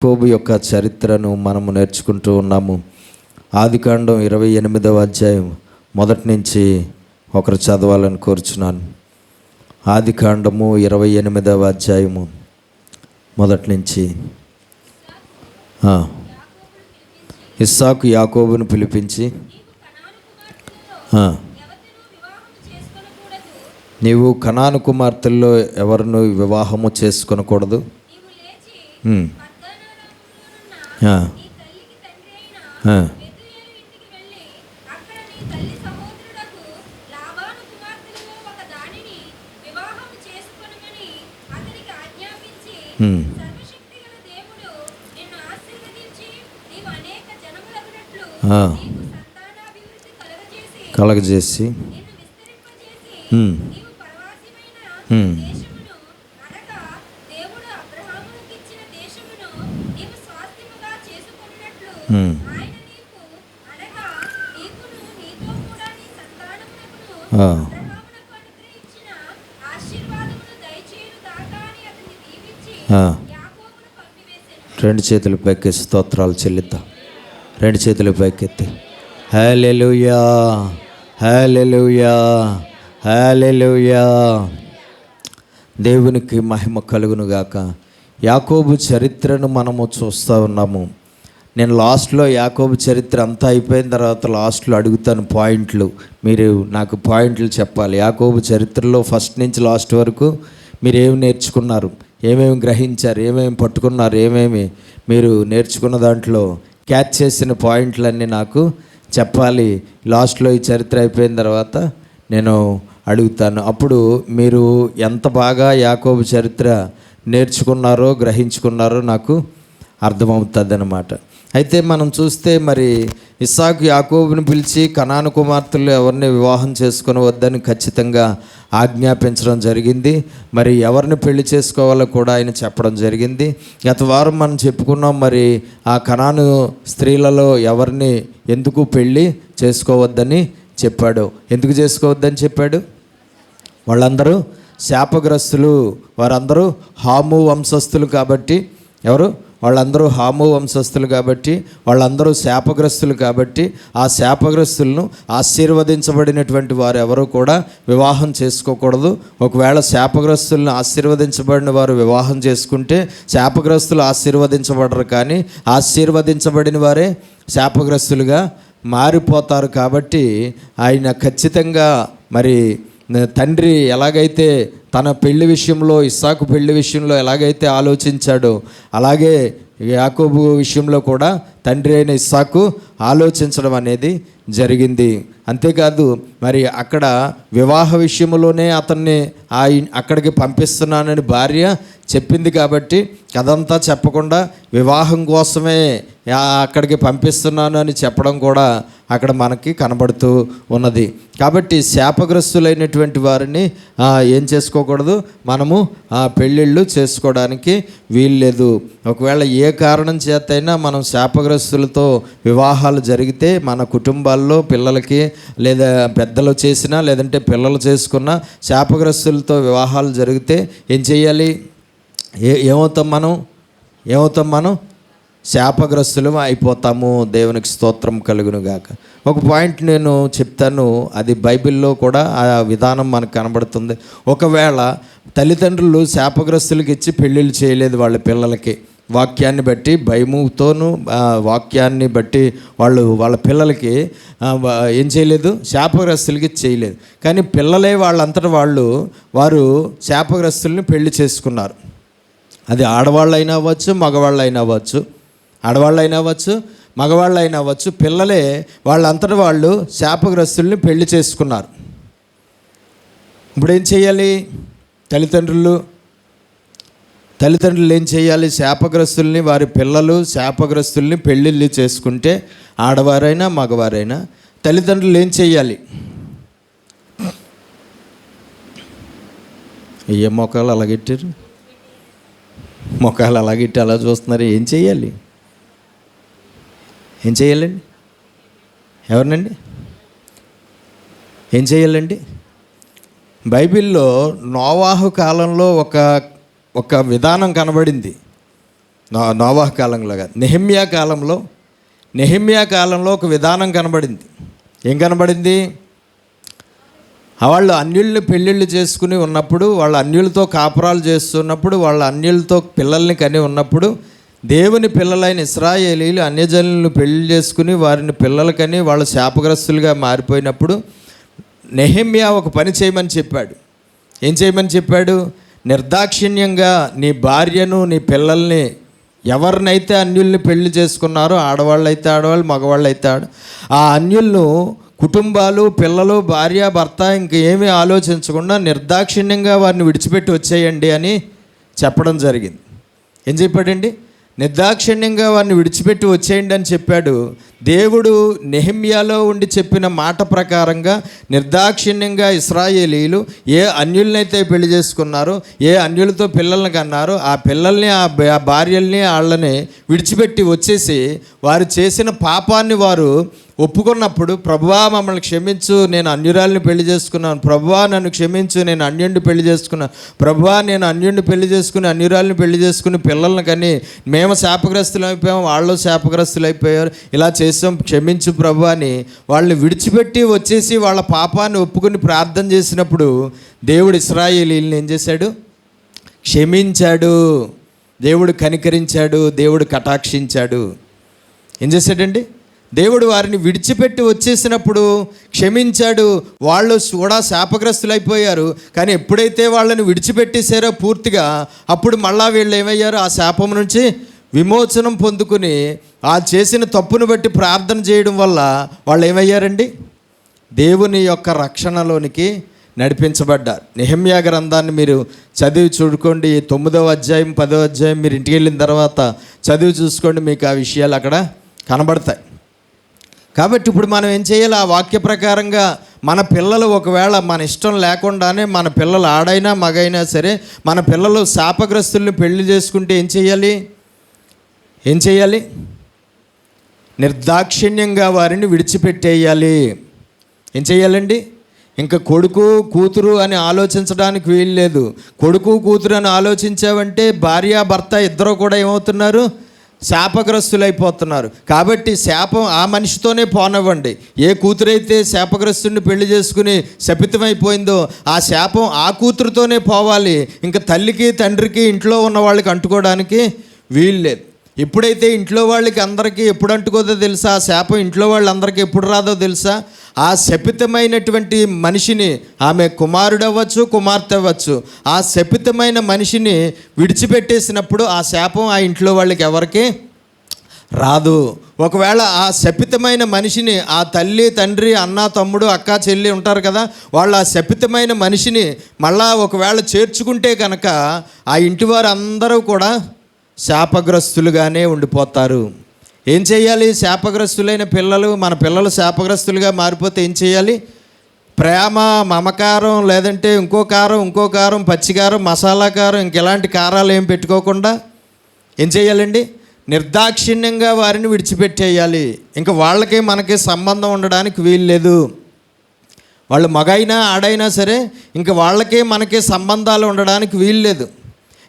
యాకోబు యొక్క చరిత్రను మనము నేర్చుకుంటూ ఉన్నాము. ఆదికాండం 28వ అధ్యాయం మొదటి నుంచి ఒకరు చదవాలని కోరుచున్నాను. ఆదికాండము 28వ అధ్యాయము మొదటి నుంచి. ఇస్సాకు యాకోబును పిలిపించి, నీవు కనాను కుమార్తెల్లో ఎవరిను వివాహము చేసుకొనకూడదు. కలగజేసి రెండు చేతులు పైకి స్తోత్రాలు చెల్లిద్దాం. రెండు చేతులు పైకెత్తి హల్లెలూయా హల్లెలూయా హల్లెలూయా. దేవునికి మహిమ కలుగునుగాక. యాకోబు చరిత్రను మనము చూస్తూ ఉన్నాము. నేను లాస్ట్లో యాకోబు చరిత్ర అంతా అయిపోయిన తర్వాత లాస్ట్లో అడుగుతాను పాయింట్లు. మీరు నాకు పాయింట్లు చెప్పాలి. యాకోబు చరిత్రలో ఫస్ట్ నుంచి లాస్ట్ వరకు మీరు ఏమి నేర్చుకున్నారు, ఏమేమి గ్రహించారు, ఏమేమి పట్టుకున్నారు, ఏమేమి మీరు నేర్చుకున్న దాంట్లో క్యాచ్ చేసిన పాయింట్లన్నీ నాకు చెప్పాలి. లాస్ట్లో ఈ చరిత్ర అయిపోయిన తర్వాత నేను అడుగుతాను. అప్పుడు మీరు ఎంత బాగా యాకోబు చరిత్ర నేర్చుకున్నారో గ్రహించుకున్నారో నాకు అర్థమవుతుంది అన్నమాట. అయితే మనం చూస్తే మరి ఇస్సాకు యాకోబుని పిలిచి కనాను కుమార్తెలు ఎవరిని వివాహం చేసుకొని వద్దని ఖచ్చితంగా ఆజ్ఞాపించడం జరిగింది. మరి ఎవరిని పెళ్లి చేసుకోవాలో కూడా ఆయన చెప్పడం జరిగింది. గత వారం మనం చెప్పుకున్నాం. మరి ఆ కనాను స్త్రీలలో ఎవరిని ఎందుకు పెళ్ళి చేసుకోవద్దని చెప్పాడు. ఎందుకు చేసుకోవద్దని చెప్పాడు? వాళ్ళందరూ శాపగ్రస్తులు, వారందరూ హాము వంశస్థులు కాబట్టి. ఎవరు? వాళ్ళందరూ హాము వంశస్థులు కాబట్టి, వాళ్ళందరూ శాపగ్రస్తులు కాబట్టి, ఆ శాపగ్రస్తులను ఆశీర్వదించబడినటువంటి వారు ఎవరు కూడా వివాహం చేసుకోకూడదు. ఒకవేళ శాపగ్రస్తులను ఆశీర్వదించబడిన వారు వివాహం చేసుకుంటే శాపగ్రస్తులు ఆశీర్వదించబడరు, కానీ ఆశీర్వదించబడిన వారే శాపగ్రస్తులుగా మారిపోతారు. కాబట్టి ఆయన ఖచ్చితంగా మరి తండ్రి ఎలాగైతే తన పెళ్లి విషయంలో, ఇస్సాకు పెళ్లి విషయంలో ఎలాగైతే ఆలోచించాడో అలాగే యాకోబు విషయంలో కూడా తండ్రి అయిన ఇస్సాకు ఆలోచించడం అనేది జరిగింది. అంతేకాదు మరి అక్కడ వివాహ విషయంలోనే అతన్ని అక్కడికి పంపిస్తున్నానని భార్య చెప్పింది కాబట్టి కథంతా చెప్పకుండా వివాహం కోసమే అక్కడికి పంపిస్తున్నాను అని చెప్పడం కూడా అక్కడ మనకి కనబడుతూ ఉన్నది. కాబట్టి శాపగ్రస్తులైనటువంటి వారిని ఏం చేసుకోకూడదు, మనము పెళ్ళిళ్ళు చేసుకోవడానికి వీల్లేదు. ఒకవేళ ఏ కారణం చేతైనా మనం శాపగ్రస్తులతో వివాహాలు జరిగితే మన కుటుంబాల్లో పిల్లలకి లేదా పెద్దలు చేసినా లేదంటే పిల్లలు చేసుకున్న శాపగ్రస్తులతో వివాహాలు జరిగితే ఏం చేయాలి? ఏమవుతాం మనం? శాపగ్రస్తులు అయిపోతాము. దేవునికి స్తోత్రం కలుగును గాక. ఒక పాయింట్ నేను చెప్తాను, అది బైబిల్లో కూడా ఆ విధానం మనకు కనబడుతుంది. ఒకవేళ తల్లిదండ్రులు శాపగ్రస్తులకి ఇచ్చి పెళ్ళిళ్ళు చేయలేదు వాళ్ళ పిల్లలకి, వాక్యాన్ని బట్టి భయముతోనూ వాక్యాన్ని బట్టి వాళ్ళ పిల్లలకి ఏం చేయలేదు, శాపగ్రస్తులకి చేయలేదు. కానీ పిల్లలే వాళ్ళంతటా వారు శాపగ్రస్తుల్ని పెళ్లి చేసుకున్నారు. అది ఆడవాళ్ళైనా అవ్వచ్చు, మగవాళ్ళైనా అవ్వచ్చు. ఆడవాళ్ళైనా అవ్వచ్చు, మగవాళ్ళైనా అవ్వచ్చు. పిల్లలే వాళ్ళంతటా వాళ్ళు శాపగ్రస్తుల్ని పెళ్లి చేసుకున్నారు. ఇప్పుడు ఏం చేయాలి? తల్లిదండ్రులు ఏం చేయాలి? శాపగ్రస్తుల్ని, వారి పిల్లలు శాపగ్రస్తుల్ని పెళ్ళిళ్ళు చేసుకుంటే ఆడవారైనా మగవారైనా తల్లిదండ్రులు ఏం చేయాలి? ఏ మొక్కలు అలాగెట్టారు? మొక్కలు అలాగెట్టి అలా చూస్తున్నారు. ఏం చేయాలి? ఎవరినండి? ఏం చేయాలండి? బైబిల్లో నోవాహు కాలంలో ఒక విధానం కనబడింది. నోవాహు కాలంలో కాదు, నెహెమ్యా కాలంలో ఒక విధానం కనబడింది. ఏం కనబడింది? వాళ్ళు అన్యుల్ని పెళ్ళిళ్ళు చేసుకుని ఉన్నప్పుడు, వాళ్ళు అన్యులతో కాపురాలు చేస్తున్నప్పుడు, వాళ్ళ అన్యులతో పిల్లల్ని కని ఉన్నప్పుడు, దేవుని పిల్లలైన ఇశ్రాయేలీలు అన్యజనులను పెళ్లి చేసుకుని వారిని పిల్లలకని వాళ్ళు శాపగ్రస్తులుగా మారిపోయినప్పుడు నెహెమ్యా ఒక పని చేయమని చెప్పాడు. ఏం చేయమని చెప్పాడు? నిర్దాక్షిణ్యంగా నీ భార్యను, నీ పిల్లల్ని, ఎవరినైతే అన్యుల్ని పెళ్లి చేసుకున్నారో, ఆడవాళ్ళు అయితే ఆడవాళ్ళు, మగవాళ్ళు అయితే ఆ అన్యులను కుటుంబాలు, పిల్లలు, భార్య, భర్త ఇంకేమీ ఆలోచించకుండా నిర్దాక్షిణ్యంగా వారిని విడిచిపెట్టి వచ్చేయండి అని చెప్పడం జరిగింది. ఏం చెప్పాడండి? నిర్దాక్షిణ్యంగా వారిని విడిచిపెట్టి వచ్చేయండి అని చెప్పాడు. దేవుడు నెహెమ్యాలో ఉండి చెప్పిన మాట ప్రకారంగా నిర్దాక్షిణ్యంగా ఇశ్రాయేలీలు ఏ అన్యులనైతే పెళ్లి చేసుకున్నారో, ఏ అన్యులతో పిల్లల్ని కన్నారో, ఆ పిల్లల్ని, ఆ భార్యల్ని, వాళ్ళని విడిచిపెట్టి వచ్చేసి వారు చేసిన పాపాన్ని వారు ఒప్పుకున్నప్పుడు, ప్రభువా మమ్మల్ని క్షమించు, నేను అన్యురాల్ని పెళ్లి చేసుకున్నాను, ప్రభువా నన్ను క్షమించు, నేను అన్యుడిని పెళ్లి చేసుకున్నాను, ప్రభువా నేను అన్యుడిని పెళ్లి చేసుకుని అన్యురాల్ని పెళ్లి చేసుకుని పిల్లల్ని కానీ మేము శాపగ్రస్తులు అయిపోయాము, వాళ్ళు శాపగ్రస్తులు అయిపోయారు, ఇలా చేసాం, క్షమించు ప్రభువా అని వాళ్ళని విడిచిపెట్టి వచ్చేసి వాళ్ళ పాపాన్ని ఒప్పుకుని ప్రార్థన చేసినప్పుడు దేవుడు ఇశ్రాయేలీయుల్ని ఏం చేశాడు? క్షమించాడు. దేవుడు కనికరించాడు, దేవుడు కటాక్షించాడు. ఏం చేశాడండి? దేవుడు వారిని విడిచిపెట్టి వచ్చేసినప్పుడు క్షమించాడు. వాళ్ళు కూడా శాపగ్రస్తులైపోయారు. కానీ ఎప్పుడైతే వాళ్ళని విడిచిపెట్టేశారో పూర్తిగా, అప్పుడు మళ్ళా వీళ్ళు ఏమయ్యారు? ఆ శాపం నుంచి విమోచనం పొందుకుని ఆ చేసిన తప్పును బట్టి ప్రార్థన చేయడం వల్ల వాళ్ళు ఏమయ్యారండి? దేవుని యొక్క రక్షణలోనికి నడిపించబడ్డారు. నెహెమ్యా గ్రంథాన్ని మీరు చదివి చూడుకోండి. 9వ అధ్యాయం 10వ అధ్యాయం మీరు ఇంటికి వెళ్ళిన తర్వాత చదివి చూసుకోండి, మీకు ఆ విషయాలు అక్కడ కనబడతాయి. కాబట్టి ఇప్పుడు మనం ఏం చేయాలి? ఆ వాక్య ప్రకారంగా మన పిల్లలు ఒకవేళ మన ఇష్టం లేకుండానే, మన పిల్లలు ఆడైనా మగైనా సరే, మన పిల్లలు శాపగ్రస్తుల్ని పెళ్లి చేసుకుంటే ఏం చేయాలి? నిర్దాక్షిణ్యంగా వారిని విడిచిపెట్టేయాలి. ఏం చేయాలండి? ఇంకా కొడుకు కూతురు అని ఆలోచించడానికి వీలు లేదు. కొడుకు కూతురు అని ఆలోచించావంటే భార్యాభర్త ఇద్దరు కూడా ఏమవుతున్నారు? శాపగ్రస్తులైపోతున్నారు. కాబట్టి శాపం ఆ మనిషితోనే పోనివ్వండి. ఏ కూతురైతే శాపగ్రస్తుడిని పెళ్లి చేసుకుని శపితమైపోయిందో ఆ శాపం ఆ కూతురుతోనే పోవాలి. ఇంకా తల్లికి తండ్రికి ఇంట్లో ఉన్న వాళ్ళకి అంటుకోవడానికి వీలు లేదు. ఎప్పుడైతే ఇంట్లో వాళ్ళకి అందరికీ ఎప్పుడు అంటుకోదో తెలుసా? ఆ శాపం ఇంట్లో వాళ్ళందరికీ ఎప్పుడు రాదో తెలుసా? ఆ శపితమైనటువంటి మనిషిని, ఆమె కుమారుడవ్వచ్చు, కుమార్తె అవ్వచ్చు, ఆ శపితమైన మనిషిని విడిచిపెట్టేసినప్పుడు ఆ శాపం ఆ ఇంట్లో వాళ్ళకి ఎవరికి రాదు. ఒకవేళ ఆ శపితమైన మనిషిని ఆ తల్లి, తండ్రి, అన్న, తమ్ముడు, అక్క, చెల్లి ఉంటారు కదా, వాళ్ళు ఆ శపితమైన మనిషిని మళ్ళా ఒకవేళ చేర్చుకుంటే కనుక ఆ ఇంటి వారు అందరూ కూడా శాపగ్రస్తులుగానే ఉండిపోతారు. ఏం చేయాలి? శాపగ్రస్తులైన పిల్లలు, మన పిల్లలు శాపగ్రస్తులుగా మారిపోతే ఏం చేయాలి? ప్రేమ, మమకారం, లేదంటే ఇంకో కారం, పచ్చికారం, మసాలా కారం, ఇంకెలాంటి కారాలు ఏం పెట్టుకోకుండా ఏం చేయాలండి? నిర్దాక్షిణ్యంగా వారిని విడిచిపెట్టేయాలి. ఇంకా వాళ్ళకి మనకి సంబంధం ఉండడానికి వీలు లేదు. వాళ్ళు మగైనా ఆడైనా సరే ఇంకా వాళ్ళకి మనకి సంబంధాలు ఉండడానికి వీలు లేదు.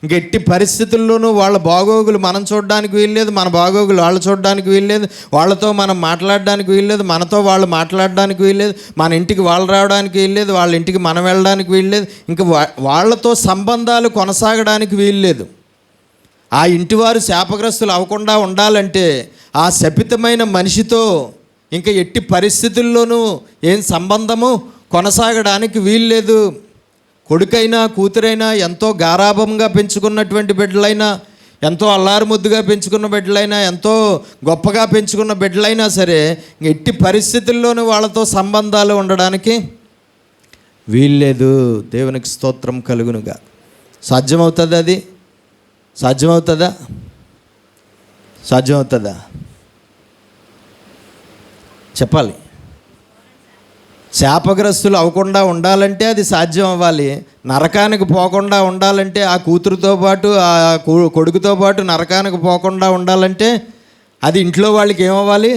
ఇంక ఎట్టి పరిస్థితుల్లోనూ వాళ్ళ బాగోగులు మనం చూడడానికి వీల్లేదు, మన బాగోగులు వాళ్ళు చూడడానికి వీల్లేదు, వాళ్ళతో మనం మాట్లాడడానికి వీల్లేదు, మనతో వాళ్ళు మాట్లాడడానికి వీల్లేదు, మన ఇంటికి వాళ్ళు రావడానికి వీల్లేదు, వాళ్ళ ఇంటికి మనం వెళ్ళడానికి వీల్లేదు, ఇంకా వాళ్ళతో సంబంధాలు కొనసాగడానికి వీల్లేదు. ఆ ఇంటివారు శాపగ్రస్తులు అవ్వకుండా ఉండాలంటే ఆ శపితమైన మనిషితో ఇంకా ఎట్టి పరిస్థితుల్లోనూ ఏం సంబంధము కొనసాగడానికి వీల్లేదు. కొడుకైనా కూతురైనా, ఎంతో గారాభంగా పెంచుకున్నటువంటి బిడ్డలైనా, ఎంతో అల్లారు ముద్దుగా పెంచుకున్న బిడ్డలైనా, ఎంతో గొప్పగా పెంచుకున్న బిడ్డలైనా సరే ఎట్టి పరిస్థితుల్లోనూ వాళ్ళతో సంబంధాలు ఉండడానికి వీల్లేదు. దేవునికి స్తోత్రం కలుగునుగా. సాధ్యమవుతుందా? అది సాధ్యమవుతుందా? చెప్పాలి. శాపగ్రస్తులు అవ్వకుండా ఉండాలంటే అది సాధ్యం అవ్వాలి. నరకానికి పోకుండా ఉండాలంటే, ఆ కూతురుతో పాటు ఆ కొడుకుతో పాటు నరకానికి పోకుండా ఉండాలంటే అది ఇంట్లో వాళ్ళకి ఏమవ్వాలి?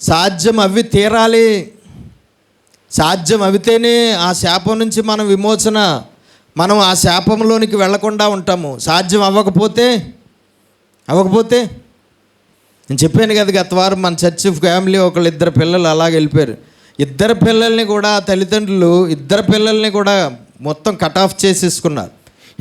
సాధ్యం అవి తీరాలి. సాధ్యం అవితేనే ఆ శాపం నుంచి మనం విమోచన, మనం ఆ శాపంలోనికి వెళ్లకుండా ఉంటాము. సాధ్యం అవ్వకపోతే అవ్వకపోతే నేను చెప్పాను కదా గత వారం మన చర్చ్ ఫ్యామిలీ ఇద్దరు పిల్లలు అలాగే వెళ్ళిపోయారు. ఇద్దరు పిల్లల్ని కూడా తల్లిదండ్రులు ఇద్దరు పిల్లల్ని కూడా మొత్తం కట్ ఆఫ్ చేసేసుకున్నారు.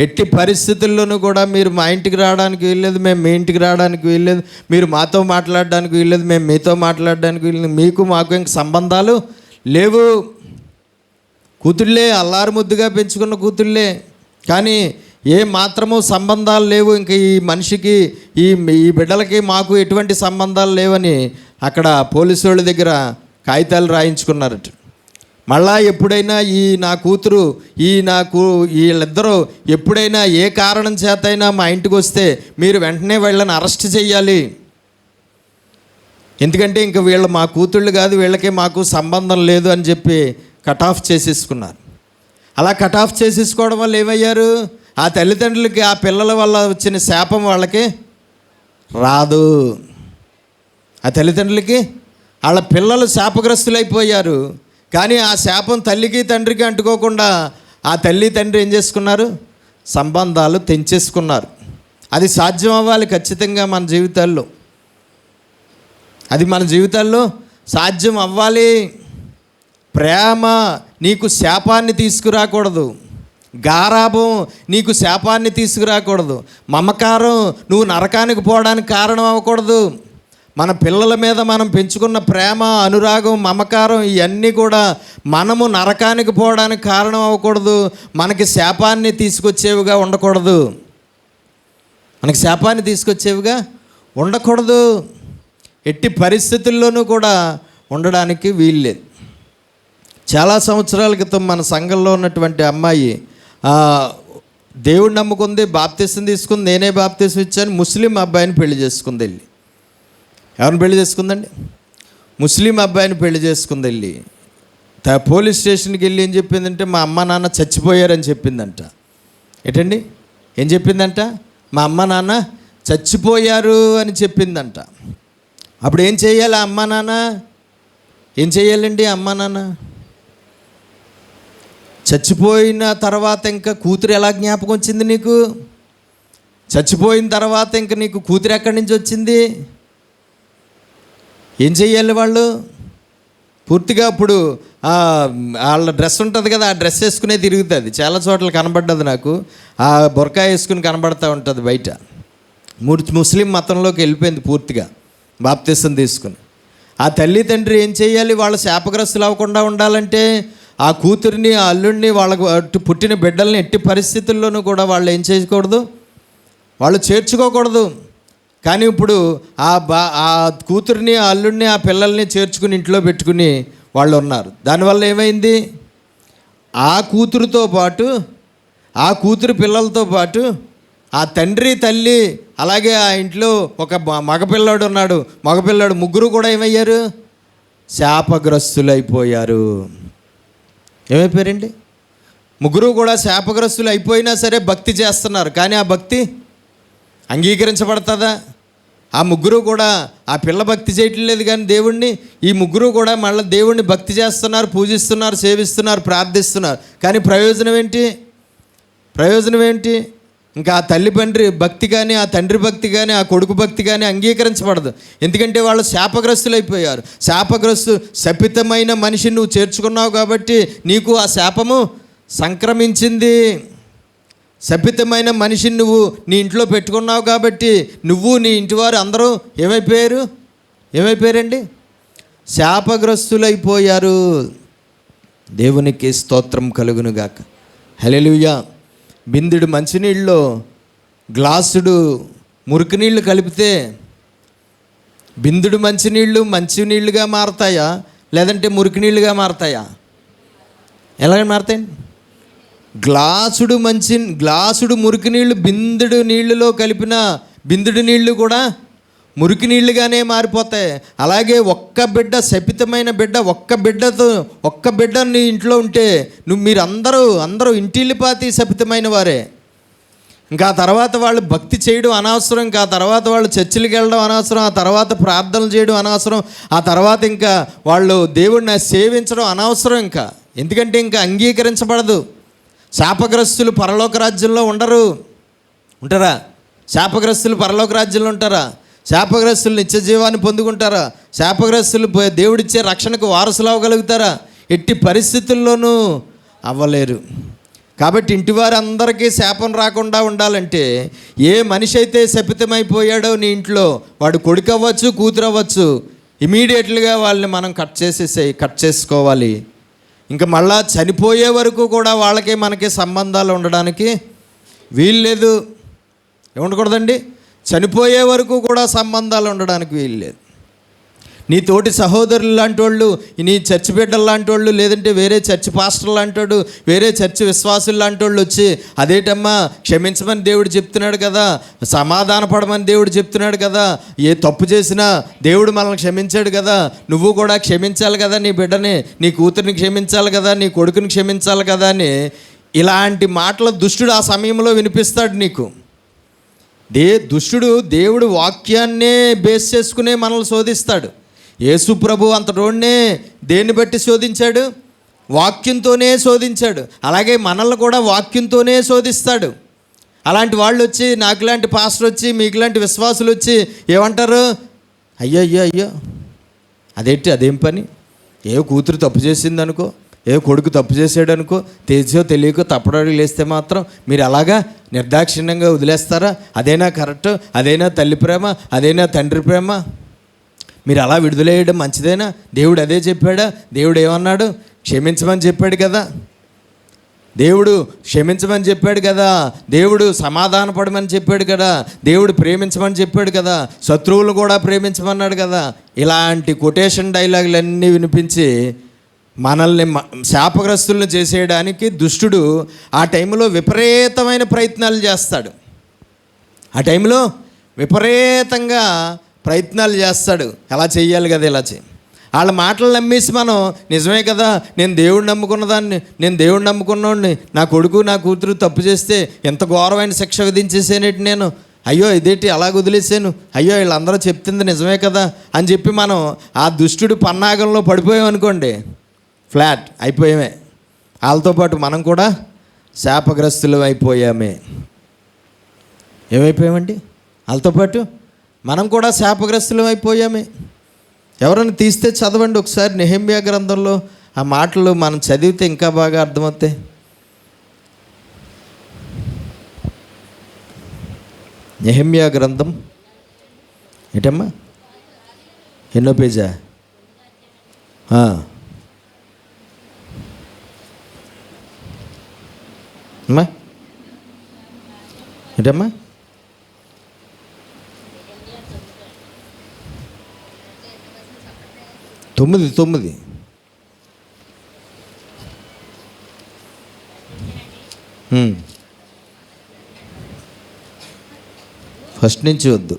ఎట్టి పరిస్థితుల్లోనూ కూడా మీరు మా ఇంటికి రావడానికి వీల్లేదు, మేము మీ ఇంటికి రావడానికి వీల్లేదు, మీరు మాతో మాట్లాడడానికి వీల్లేదు, మేము మీతో మాట్లాడడానికి వీల్లేదు, మీకు మాకు ఇంక సంబంధాలు లేవు. కూతుళ్ళే, అల్లారు ముద్దుగా పెంచుకున్న కూతుళ్ళే, కానీ ఏ మాత్రము సంబంధాలు లేవు. ఇంక ఈ మనిషికి ఈ బిడ్డలకి మాకు ఎటువంటి సంబంధాలు లేవని అక్కడ పోలీసు వాళ్ళ దగ్గర కాగితాలు రాయించుకున్నారట. మళ్ళా ఎప్పుడైనా నా కూతురు వీళ్ళిద్దరూ ఎప్పుడైనా ఏ కారణం చేతైనా మా ఇంటికి వస్తే మీరు వెంటనే వీళ్ళని అరెస్ట్ చేయాలి, ఎందుకంటే ఇంక వీళ్ళు మా కూతుళ్ళు కాదు, వీళ్ళకి మాకు సంబంధం లేదు అని చెప్పి కట్ ఆఫ్ చేసేసుకున్నారు. అలా కట్ ఆఫ్ చేసేసుకోవడం వల్ల ఏమయ్యారు, ఆ తల్లిదండ్రులకి ఆ పిల్లల వల్ల వచ్చిన శాపం వాళ్ళకి రాదు. ఆ తల్లిదండ్రులకి వాళ్ళ పిల్లలు శాపగ్రస్తులైపోయారు. కానీ ఆ శాపం తల్లికి తండ్రికి అంటుకోకుండా ఆ తల్లి తండ్రి ఏం చేసుకున్నారు, సంబంధాలు తెంచేసుకున్నారు. అది సాధ్యం అవ్వాలి ఖచ్చితంగా మన జీవితాల్లో, అది మన జీవితాల్లో సాధ్యం అవ్వాలి. ప్రేమ నీకు శాపాన్ని తీసుకురాకూడదు, గారాబం నీకు శాపాన్ని తీసుకురాకూడదు, మమకారం నువ్వు నరకానికి పోవడానికి కారణం అవ్వకూడదు. మన పిల్లల మీద మనం పెంచుకున్న ప్రేమ, అనురాగం, మమకారం ఇవన్నీ కూడా మనము నరకానికి పోవడానికి కారణం అవ్వకూడదు, మనకి శాపాన్ని తీసుకొచ్చేవిగా ఉండకూడదు, మనకి శాపాన్ని తీసుకొచ్చేవిగా ఉండకూడదు. ఎట్టి పరిస్థితుల్లోనూ కూడా ఉండడానికి వీల్లేదు. చాలా సంవత్సరాల క్రితం మన సంఘంలో ఉన్నటువంటి అమ్మాయి దేవుడిని నమ్ముకుంది, బాప్తీసం తీసుకుంది, నేనే బాప్తీసం ఇచ్చాను, ముస్లిం అబ్బాయిని పెళ్లి చేసుకుంది. వెళ్ళి ఎవరిని పెళ్లి చేసుకుందండి, ముస్లిం అబ్బాయిని పెళ్లి చేసుకుంది. వెళ్ళి పోలీస్ స్టేషన్కి వెళ్ళి ఏం చెప్పిందంటే మా అమ్మ నాన్న చచ్చిపోయారని చెప్పిందంట. ఏంటండి ఏం చెప్పిందంట, మా అమ్మ నాన్న చచ్చిపోయారు అని చెప్పిందంట. అప్పుడు ఏం చేయాలి అమ్మ నాన్న, ఏం చేయాలండి అమ్మ నాన్న? చచ్చిపోయిన తర్వాత ఇంకా కూతురు ఎలా జ్ఞాపకం వచ్చింది నీకు? చచ్చిపోయిన తర్వాత ఇంకా నీకు కూతురు ఎక్కడి నుంచి వచ్చింది? ఏం చెయ్యాలి వాళ్ళు? పూర్తిగా ఇప్పుడు వాళ్ళ డ్రెస్ ఉంటుంది కదా, ఆ డ్రెస్ వేసుకునే తిరుగుతుంది. చాలా చోట్ల కనబడ్డది నాకు, ఆ బొరకా వేసుకుని కనబడుతూ ఉంటుంది బయట. ముస్లిం మతంలోకి వెళ్ళిపోయింది పూర్తిగా బాప్తీసం తీసుకుని. ఆ తల్లి తండ్రి ఏం చేయాలి, వాళ్ళ శాపగ్రస్తులు అవ్వకుండా ఉండాలంటే ఆ కూతురిని, ఆ అల్లుడిని, వాళ్ళకు పుట్టిన బిడ్డల్ని ఎట్టి పరిస్థితుల్లోనూ కూడా వాళ్ళు ఏం చేయకూడదు, వాళ్ళు చేర్చుకోకూడదు. కానీ ఇప్పుడు ఆ కూతురిని, ఆ అల్లుడిని, ఆ పిల్లల్ని చేర్చుకుని ఇంట్లో పెట్టుకుని వాళ్ళు ఉన్నారు. దానివల్ల ఏమైంది, ఆ కూతురుతో పాటు, ఆ కూతురు పిల్లలతో పాటు ఆ తండ్రి, తల్లి, అలాగే ఆ ఇంట్లో ఒక మగపిల్లాడు ఉన్నాడు, మగపిల్లాడు, ముగ్గురు కూడా ఏమయ్యారు, శాపగ్రస్తులైపోయారు. ఏమైపోయారండి? ముగ్గురు కూడా శాపగ్రస్తులు అయిపోయినా సరే భక్తి చేస్తున్నారు. కానీ ఆ భక్తి అంగీకరించబడుతుందా? ఆ ముగ్గురు కూడా, ఆ పిల్ల భక్తి చేయట్లేదు కానీ దేవుణ్ణి, ఈ ముగ్గురు కూడా మళ్ళీ దేవుణ్ణి భక్తి చేస్తున్నారు, పూజిస్తున్నారు, సేవిస్తున్నారు, ప్రార్థిస్తున్నారు. కానీ ప్రయోజనం ఏంటి? ప్రయోజనం ఏంటి? ఇంకా ఆ తల్లి తండ్రి భక్తి కానీ, ఆ తండ్రి భక్తి కానీ, ఆ కొడుకు భక్తి కానీ అంగీకరించబడదు. ఎందుకంటే వాళ్ళు శాపగ్రస్తులు అయిపోయారు. శపితమైన మనిషిని నువ్వు చేర్చుకున్నావు కాబట్టి నీకు ఆ శాపము సంక్రమించింది. శపితమైన మనిషిని నువ్వు నీ ఇంట్లో పెట్టుకున్నావు కాబట్టి నువ్వు, నీ ఇంటివారు అందరూ ఏమైపోయారండి, శాపగ్రస్తులైపోయారు. దేవునికి స్తోత్రం కలుగునుగాక. హల్లెలూయా. బిందెడు మంచినీళ్ళలో గ్లాసుడు మురికి నీళ్ళు కలిపితే బిందుడు మంచినీళ్ళుగా మారతాయా, లేదంటే మురికి నీళ్ళుగా మారతాయా? ఎలాగ మారతాయండి? గ్లాసుడు మురికి నీళ్ళు బిందుడు నీళ్ళలో కలిపిన బిందుడు నీళ్ళు కూడా మురికి నీళ్ళుగానే మారిపోతాయి. అలాగే ఒక్క బిడ్డ, శపితమైన బిడ్డ, ఒక్క బిడ్డ నీ ఇంట్లో ఉంటే మీరందరూ ఇంటిల్లిపాతి శపితమైన వారే. ఇంకా ఆ తర్వాత వాళ్ళు భక్తి చేయడం అనవసరం, ఇంకా ఆ తర్వాత వాళ్ళు చర్చిలకు వెళ్ళడం అనవసరం, ఆ తర్వాత ప్రార్థనలు చేయడం అనవసరం, ఆ తర్వాత ఇంకా వాళ్ళు దేవుడిని సేవించడం అనవసరం. ఇంకా ఎందుకంటే ఇంకా అంగీకరించబడదు. శాపగ్రస్తులు పరలోక రాజ్యంలో ఉంటారా? శాపగ్రస్తులు పరలోక రాజ్యంలో ఉంటారా? శాపగ్రస్తులు నిత్య జీవాన్ని పొందుకుంటారా? శాపగ్రస్తులు దేవుడిచ్చే రక్షణకు వారసులు అవ్వగలుగుతారా? ఎట్టి పరిస్థితుల్లోనూ అవ్వలేరు. కాబట్టి ఇంటివారందరికీ శాపం రాకుండా ఉండాలంటే ఏ మనిషి అయితే శపితమైపోయాడో నీ ఇంట్లో, వాడు కొడుకు అవ్వచ్చు, కూతురు అవ్వచ్చు, ఇమీడియట్లుగా వాళ్ళని మనం కట్ చేసుకోవాలి. ఇంకా మళ్ళా చనిపోయే వరకు కూడా వాళ్ళకి మనకి సంబంధాలు ఉండడానికి వీల్లేదు. ఏముండకూడదండి? చనిపోయే వరకు కూడా సంబంధాలు ఉండడానికి వీల్లేదు. నీ తోటి సహోదరులు లాంటి వాళ్ళు, నీ చర్చి బిడ్డలు లాంటి వాళ్ళు, లేదంటే వేరే చర్చి పాస్టర్ లాంటి వాడు, వేరే చర్చి విశ్వాసులు లాంటి వాళ్ళు వచ్చి అదేటమ్మా క్షమించమని దేవుడు చెప్తున్నాడు కదా, సమాధాన పడమని దేవుడు చెప్తున్నాడు కదా, ఏ తప్పు చేసినా దేవుడు మనల్ని క్షమించాడు కదా, నువ్వు కూడా క్షమించాలి కదా, నీ బిడ్డని, నీ కూతురిని క్షమించాలి కదా, నీ కొడుకుని క్షమించాలి కదా అని ఇలాంటి మాటలు దుష్టుడు ఆ సమయంలో వినిపిస్తాడు నీకు. దుష్టుడు దేవుడు వాక్యాన్నే బేస్ చేసుకునే మనల్ని శోధిస్తాడు. యేసు ప్రభు అంతటోడ్నే దేన్ని బట్టి శోధించాడు? వాక్యంతోనే శోధించాడు. అలాగే మనల్ని కూడా వాక్యంతోనే శోధిస్తాడు. అలాంటి వాళ్ళు వచ్చి, నాకులాంటి పాస్టర్ వచ్చి, మీకులాంటి విశ్వాసులు వచ్చి ఏమంటారు? అయ్యో అయ్యో అయ్యో అదేంటి, అదేం పని, ఏ కూతురు తప్పు చేసింది అనుకో, ఏ కొడుకు తప్పు చేసాడు అనుకో, తెలిసో తెలియకో తప్పడడుగులు వేస్తే మాత్రం మీరు అలాగా నిర్దాక్షిణ్యంగా వదిలేస్తారా? అదేనా కరెక్ట్? అదేనా తల్లి ప్రేమ? అదేనా తండ్రి ప్రేమ? మీరు అలా విడుదలేయడం మంచిదేనా? దేవుడు అదే చెప్పాడా? దేవుడు ఏమన్నాడు? క్షమించమని చెప్పాడు కదా, దేవుడు క్షమించమని చెప్పాడు కదా, దేవుడు సమాధాన పడమని చెప్పాడు కదా, దేవుడు ప్రేమించమని చెప్పాడు కదా, శత్రువులు కూడా ప్రేమించమన్నాడు కదా. ఇలాంటి కొటేషన్ డైలాగులన్నీ వినిపించి మనల్ని శాపగ్రస్తులను చేసేయడానికి దుష్టుడు ఆ టైంలో విపరీతమైన ప్రయత్నాలు చేస్తాడు. ఆ టైంలో విపరీతంగా ప్రయత్నాలు చేస్తాడు. ఎలా చేయాలి కదా, ఇలా చేయి. వాళ్ళ మాటలు నమ్మేసి మనం నిజమే కదా, నేను దేవుడిని నమ్ముకున్నదాన్ని, నేను దేవుడిని నమ్ముకున్నోడిని, నా కొడుకు నా కూతురు తప్పు చేస్తే ఎంత ఘోరమైన శిక్ష విధించేసేనేటి నేను, అయ్యో ఇదేంటి అలా వదిలేసాను, అయ్యో వీళ్ళందరూ చెప్తుంది నిజమే కదా అని చెప్పి మనం ఆ దుష్టుడు పన్నాగంలో పడిపోయామనుకోండి, ఫ్లాట్ అయిపోయామే. వాళ్ళతో పాటు మనం కూడా శాపగ్రస్తులు అయిపోయామే. ఏమైపోయామండి? వాళ్ళతో పాటు మనం కూడా శాపగ్రస్తులు అయిపోయామే. ఎవరైనా తీస్తే చదవండి ఒకసారి నెహెమ్యా గ్రంథంలో ఆ మాటలు మనం చదివితే ఇంకా బాగా అర్థమవుతాయి. నెహెమ్యా గ్రంథం ఏంటమ్మా, ఎన్నో పేజా? అమ్మా ఏంటమ్మా? 9 ఫస్ట్ నుంచి వద్దు.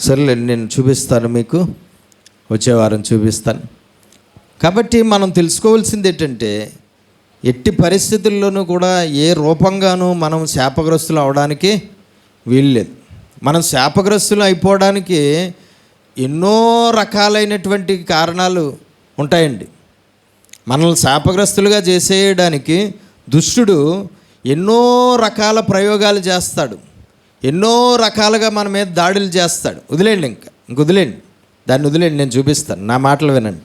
సరేలే, నేను చూపిస్తాను మీకు, వచ్చే వారం చూపిస్తాను. కాబట్టి మనం తెలుసుకోవాల్సింది ఏంటంటే, ఎట్టి పరిస్థితుల్లోనూ కూడా ఏ రూపంగానూ మనం శాపగ్రస్తులు అవడానికి వీల్లేదు. మనం శాపగ్రస్తులు అయిపోవడానికి ఎన్నో రకాలైనటువంటి కారణాలు ఉంటాయండి. మనల్ని శాపగ్రస్తులుగా చేసేయడానికి దుష్టుడు ఎన్నో రకాల ప్రయోగాలు చేస్తాడు, ఎన్నో రకాలుగా మన మీద దాడులు చేస్తాడు. వదిలేండి, ఇంక వదిలేండి, దాన్ని వదిలేండి, నేను చూపిస్తాను, నా మాటలు వినండి.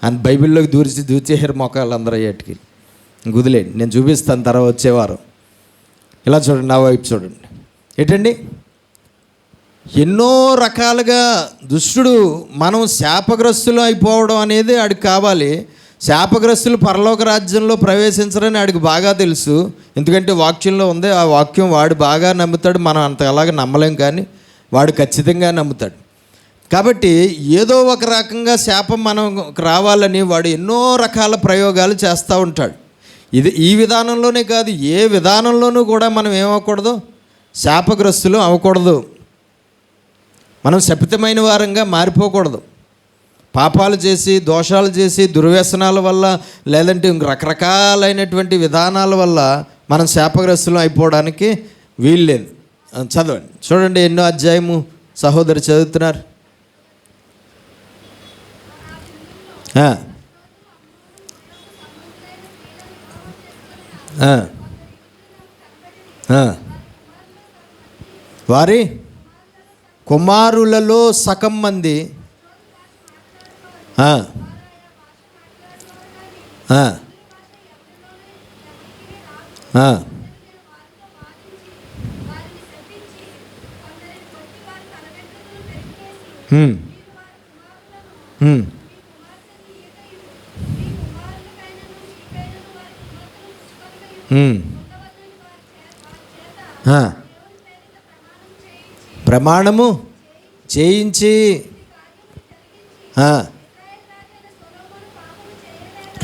అని బైబిల్లోకి దూచేసారు మొక్కలు అందరూ అయ్యేటికి. ఇంక వదిలేండి, నేను చూపిస్తాను తర్వాత వచ్చేవారు. ఇలా చూడండి, నా వైపు చూడండి. ఏంటండి, ఎన్నో రకాలుగా దుష్టుడు మనం శాపగ్రస్తులు అయిపోవడం అనేది ఆడికి కావాలి. శాపగ్రస్తులు పరలోక రాజ్యంలో ప్రవేశించరని ఆడికి బాగా తెలుసు. ఎందుకంటే వాక్యంలో ఉంది, ఆ వాక్యం వాడు బాగా నమ్ముతాడు, మనం అంత అలాగే నమ్మలేం, కానీ వాడు ఖచ్చితంగా నమ్ముతాడు. కాబట్టి ఏదో ఒక రకంగా శాపం మనం రావాలని వాడు ఎన్నో రకాల ప్రయోగాలు చేస్తూ ఉంటాడు. ఈ విధానంలోనే కాదు, ఏ విధానంలోనూ కూడా మనం ఏమవ్వకూడదు, శాపగ్రస్తులు అవ్వకూడదు. మనం శపితమైన వారంగా మారిపోకూడదు. పాపాలు చేసి, దోషాలు చేసి, దుర్వ్యసనాల వల్ల, లేదంటే ఇంక రకరకాలైనటువంటి విధానాల వల్ల మనం శాపగ్రస్తులం అయిపోవడానికి వీల్లేదు. చదవండి, చూడండి ఎన్నో అధ్యాయము సహోదరు చదువుతున్నారు. వారి కుమారులలో సగం మంది ప్రమాణము చేయించి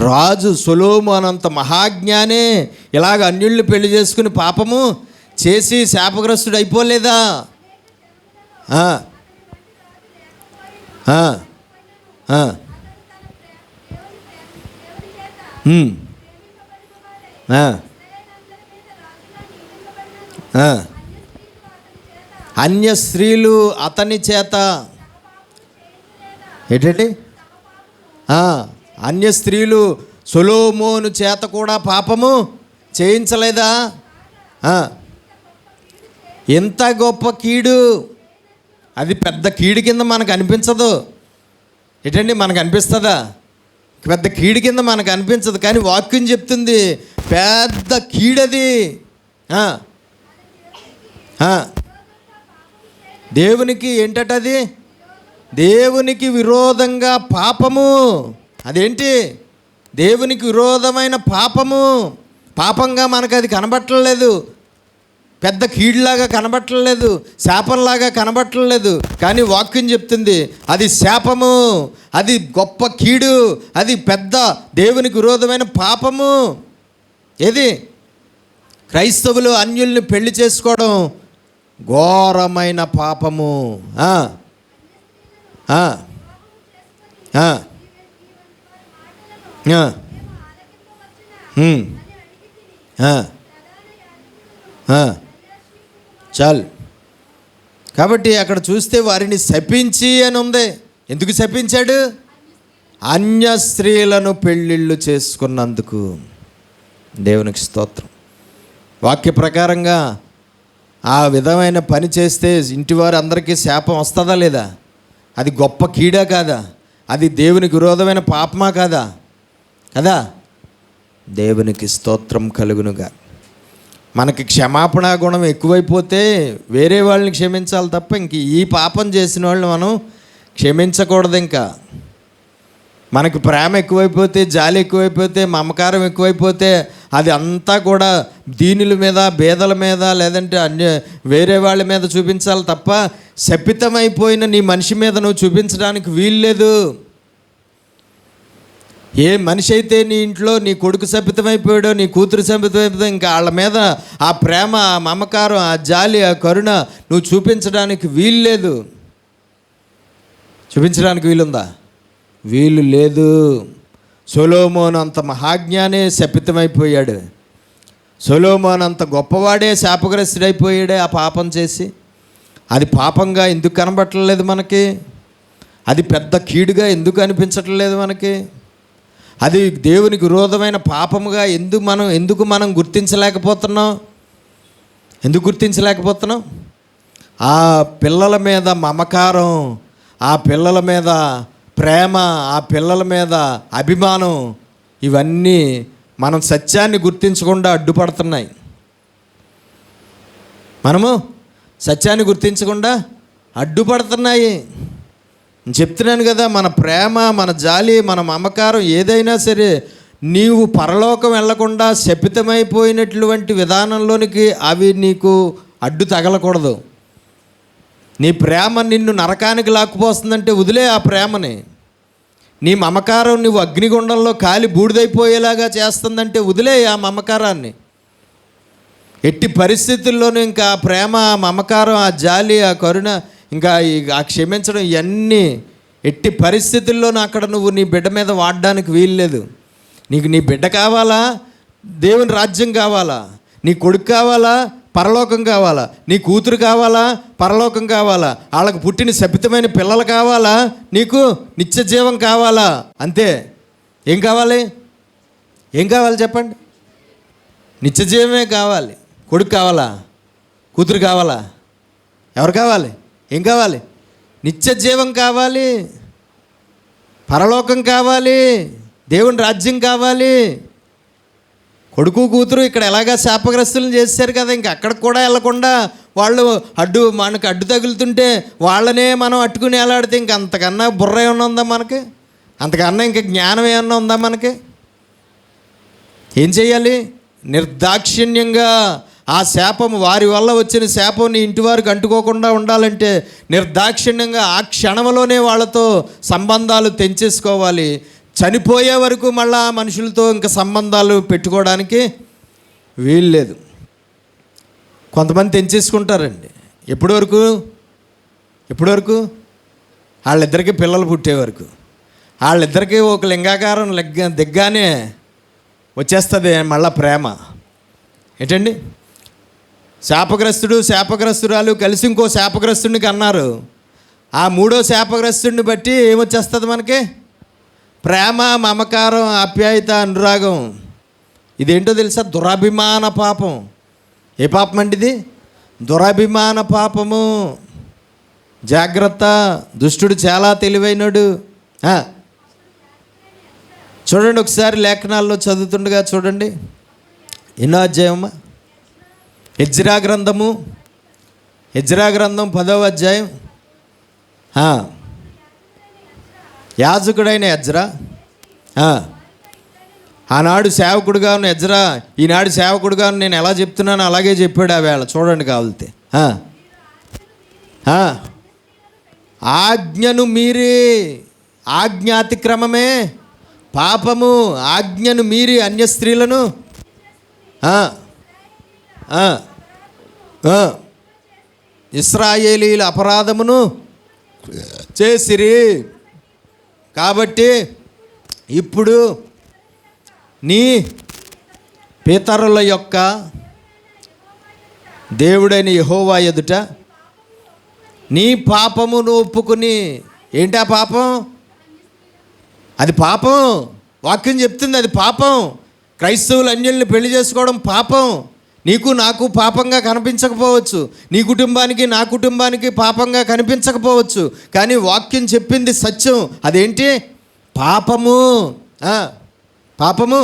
రాజు సొలొమోనంత మహాజ్ఞానే ఇలాగ అన్యుళ్ళు పెళ్లి చేసుకుని పాపము చేసి శాపగ్రస్తుడు అయిపోలేదా? అన్య స్త్రీలు అతని చేత ఏంటండి? అన్య స్త్రీలు సొలొమోను చేత కూడా పాపము చేయించలేదా? ఎంత గొప్ప కీడు! అది పెద్ద కీడు కింద మనకు అనిపించదు. ఏంటండి, మనకు అనిపిస్తుందా? పెద్ద కీడు కింద మనకు అనిపించదు, కానీ వాక్యం చెప్తుంది పెద్ద కీడది. దేవునికి ఏంటది? దేవునికి విరోధంగా పాపము. అదేంటి? దేవునికి విరోధమైన పాపము. పాపంగా మనకు అది కనబట్టలేదు, పెద్ద కీడులాగా కనబట్టలేదు, శాపంలాగా కనబట్టలేదు. కానీ వాక్యం చెప్తుంది అది శాపము, అది గొప్ప కీడు, అది పెద్ద దేవునికి విరోధమైన పాపము. ఏది? క్రైస్తవులు అన్యుల్ని పెళ్లి చేసుకోవడం ఘోరమైన పాపము. చాలు. కాబట్టి అక్కడ చూస్తే వారిని శపించి అని ఉంది. ఎందుకు శపించాడు? అన్య స్త్రీలను పెళ్ళిళ్ళు చేసుకున్నందుకు. దేవునికి స్తోత్రం. వాక్య ప్రకారంగా ఆ విధమైన పని చేస్తే ఇంటివారు అందరికీ శాపం వస్తుందా లేదా? అది గొప్ప కీడా కాదా? అది దేవునికి విరోధమైన పాపమా కాదా? కదా. దేవునికి స్తోత్రం కలుగునుగా. మనకి క్షమాపణ గుణం ఎక్కువైపోతే వేరే వాళ్ళని క్షమించాలి తప్ప ఇంక ఈ పాపం చేసిన వాళ్ళని మనం క్షమించకూడదు. ఇంకా మనకి ప్రేమ ఎక్కువైపోతే, జాలి ఎక్కువైపోతే, మమకారం ఎక్కువైపోతే అది అంతా కూడా దీనుల మీద, బేదల మీద, లేదంటే వేరే వాళ్ళ మీద చూపించాలి తప్ప శపితమైపోయిన నీ మనిషి మీద నువ్వు చూపించడానికి వీల్లేదు. ఏ మనిషి అయితే నీ ఇంట్లో నీ కొడుకు శపితమైపోయాడో, నీ కూతురు శపితమైపోయాడో, ఇంకా వాళ్ళ మీద ఆ ప్రేమ, ఆ మమకారం, ఆ జాలి, ఆ కరుణ నువ్వు చూపించడానికి వీల్లేదు. చూపించడానికి వీలుందా? వీలు లేదు. సొలొమోను అంత మహాజ్ఞానే శపితమైపోయాడు. సొలొమోను అంత గొప్పవాడే శాపగ్రస్తుడైపోయాడే ఆ పాపం చేసి. అది పాపంగా ఎందుకు కనబట్టలేదు మనకి? అది పెద్ద కీడుగా ఎందుకు అనిపించట్లేదు మనకి? అది దేవునికి విరోధమైన పాపముగా ఎందుకు మనం గుర్తించలేకపోతున్నాం? ఎందుకు గుర్తించలేకపోతున్నాం? ఆ పిల్లల మీద మమకారం, ఆ పిల్లల మీద ప్రేమ, ఆ పిల్లల మీద అభిమానం, ఇవన్నీ మనం సత్యాన్ని గుర్తించకుండా అడ్డుపడుతున్నాయి. మనము సత్యాన్ని గుర్తించకుండా అడ్డుపడుతున్నాయి. చెప్తున్నాను కదా, మన ప్రేమ, మన జాలి, మన మమకారం ఏదైనా సరే నీవు పరలోకం వెళ్లకుండా శపితమైపోయినటువంటి విధానంలోనికి అవి నీకు అడ్డు తగలకూడదు. నీ ప్రేమ నిన్ను నరకానికి లాక్కుపోస్తుందంటే వదిలే ఆ ప్రేమని. నీ మమకారం నువ్వు అగ్నిగుండంలో కాలి బూడిదైపోయేలాగా చేస్తుందంటే వదిలే ఆ మమకారాన్ని. ఎట్టి పరిస్థితుల్లోనూ ఇంకా ఆ ప్రేమ, ఆ మమకారం, ఆ జాలి, ఆ కరుణ, ఇంకా ఆ క్షమించడం, ఎట్టి పరిస్థితుల్లోనూ అక్కడ నువ్వు నీ బిడ్డ మీద వాడడానికి వీల్లేదు. నీకు నీ బిడ్డ కావాలా, దేవుని రాజ్యం కావాలా, నీ కొడుకు కావాలా, పరలోకం కావాలా, నీ కూతురు కావాలా, పరలోకం కావాలా, వాళ్ళకు పుట్టిన శపితమైన పిల్లలు కావాలా, నీకు నిత్య జీవం కావాలా, అంతే. ఏం కావాలి? ఏం కావాలి చెప్పండి? నిత్య జీవమే కావాలి. కొడుకు కావాలా, కూతురు కావాలా, ఎవరు కావాలి? ఏం కావాలి? నిత్య జీవం కావాలి, పరలోకం కావాలి, దేవుని రాజ్యం కావాలి. కొడుకు కూతురు ఇక్కడ ఎలాగా శాపగ్రస్తులను చేశారు కదా, ఇంక అక్కడికి కూడా వెళ్ళకుండా వాళ్ళు మనకు అడ్డు తగులుతుంటే వాళ్ళనే మనం అట్టుకుని ఎలాడితే ఇంక అంతకన్నా బుర్ర ఏమన్నా ఉందా మనకి? అంతకన్నా ఇంక జ్ఞానం ఏమన్నా ఉందా మనకి? ఏం చేయాలి? నిర్దాక్షిణ్యంగా ఆ శాపం, వారి వల్ల వచ్చిన శాపం నీ ఇంటి వారికి అంటుకోకుండా ఉండాలంటే నిర్దాక్షిణ్యంగా ఆ క్షణంలోనే వాళ్ళతో సంబంధాలు తెంచేసుకోవాలి. చనిపోయే వరకు మళ్ళా మనుషులతో ఇంకా సంబంధాలు పెట్టుకోవడానికి వీల్లేదు. కొంతమంది తెంచేసుకుంటారండి. ఎప్పటి వరకు? వాళ్ళిద్దరికీ పిల్లలు పుట్టే వరకు. వాళ్ళిద్దరికీ ఒక లింగాకారం దిగ్గానే వచ్చేస్తుంది మళ్ళా ప్రేమ. ఏంటండి? శాపగ్రస్తురాలు కలిసి ఇంకో శాపగ్రస్తుడికి అన్నారు. ఆ మూడో శాపగ్రస్తుడిని బట్టి ఏమొచ్చేస్తుంది మనకి? ప్రేమ, మమకారం, ఆప్యాయత, అనురాగం. ఇదేంటో తెలుసా? దురభిమాన పాపం. ఏ పాపం అండి ఇది? దురభిమాన పాపము. జాగ్రత్త, దుష్టుడు చాలా తెలివైనడు. చూడండి ఒకసారి లేఖనాల్లో చదువుతుండగా చూడండి. ఎన్నో అధ్యాయమ్మా? ఎజ్రా గ్రంథం 10వ అధ్యాయం. యాజకుడైన ఎజ్రా, ఆనాడు సేవకుడుగా ఉన్న ఎజ్రా ఈనాడు సేవకుడుగా నేను ఎలా చెప్తున్నానో అలాగే చెప్పాడు ఆ వేళ. చూడండి కావాలితే. ఆజ్ఞను మీరి, ఆజ్ఞాతిక్రమమే పాపము. ఆజ్ఞను మీరి అన్య స్త్రీలను ఇశ్రాయేలీల అపరాధమును చేసిరి. కాబట్టి ఇప్పుడు నీ పితరుల యొక్క దేవుడైన యెహోవా ఎదుట నీ పాపమును ఒప్పుకుని. ఏంటి ఆ పాపం? అది పాపం. వాక్యం చెప్తుంది అది పాపం. క్రైస్తవులు అన్యుల్ని పెళ్లి చేసుకోవడం పాపం. నీకు నాకు పాపంగా కనిపించకపోవచ్చు, నీ కుటుంబానికి నా కుటుంబానికి పాపంగా కనిపించకపోవచ్చు, కానీ వాక్యం చెప్పింది సత్యం. అదేంటి? పాపము. పాపము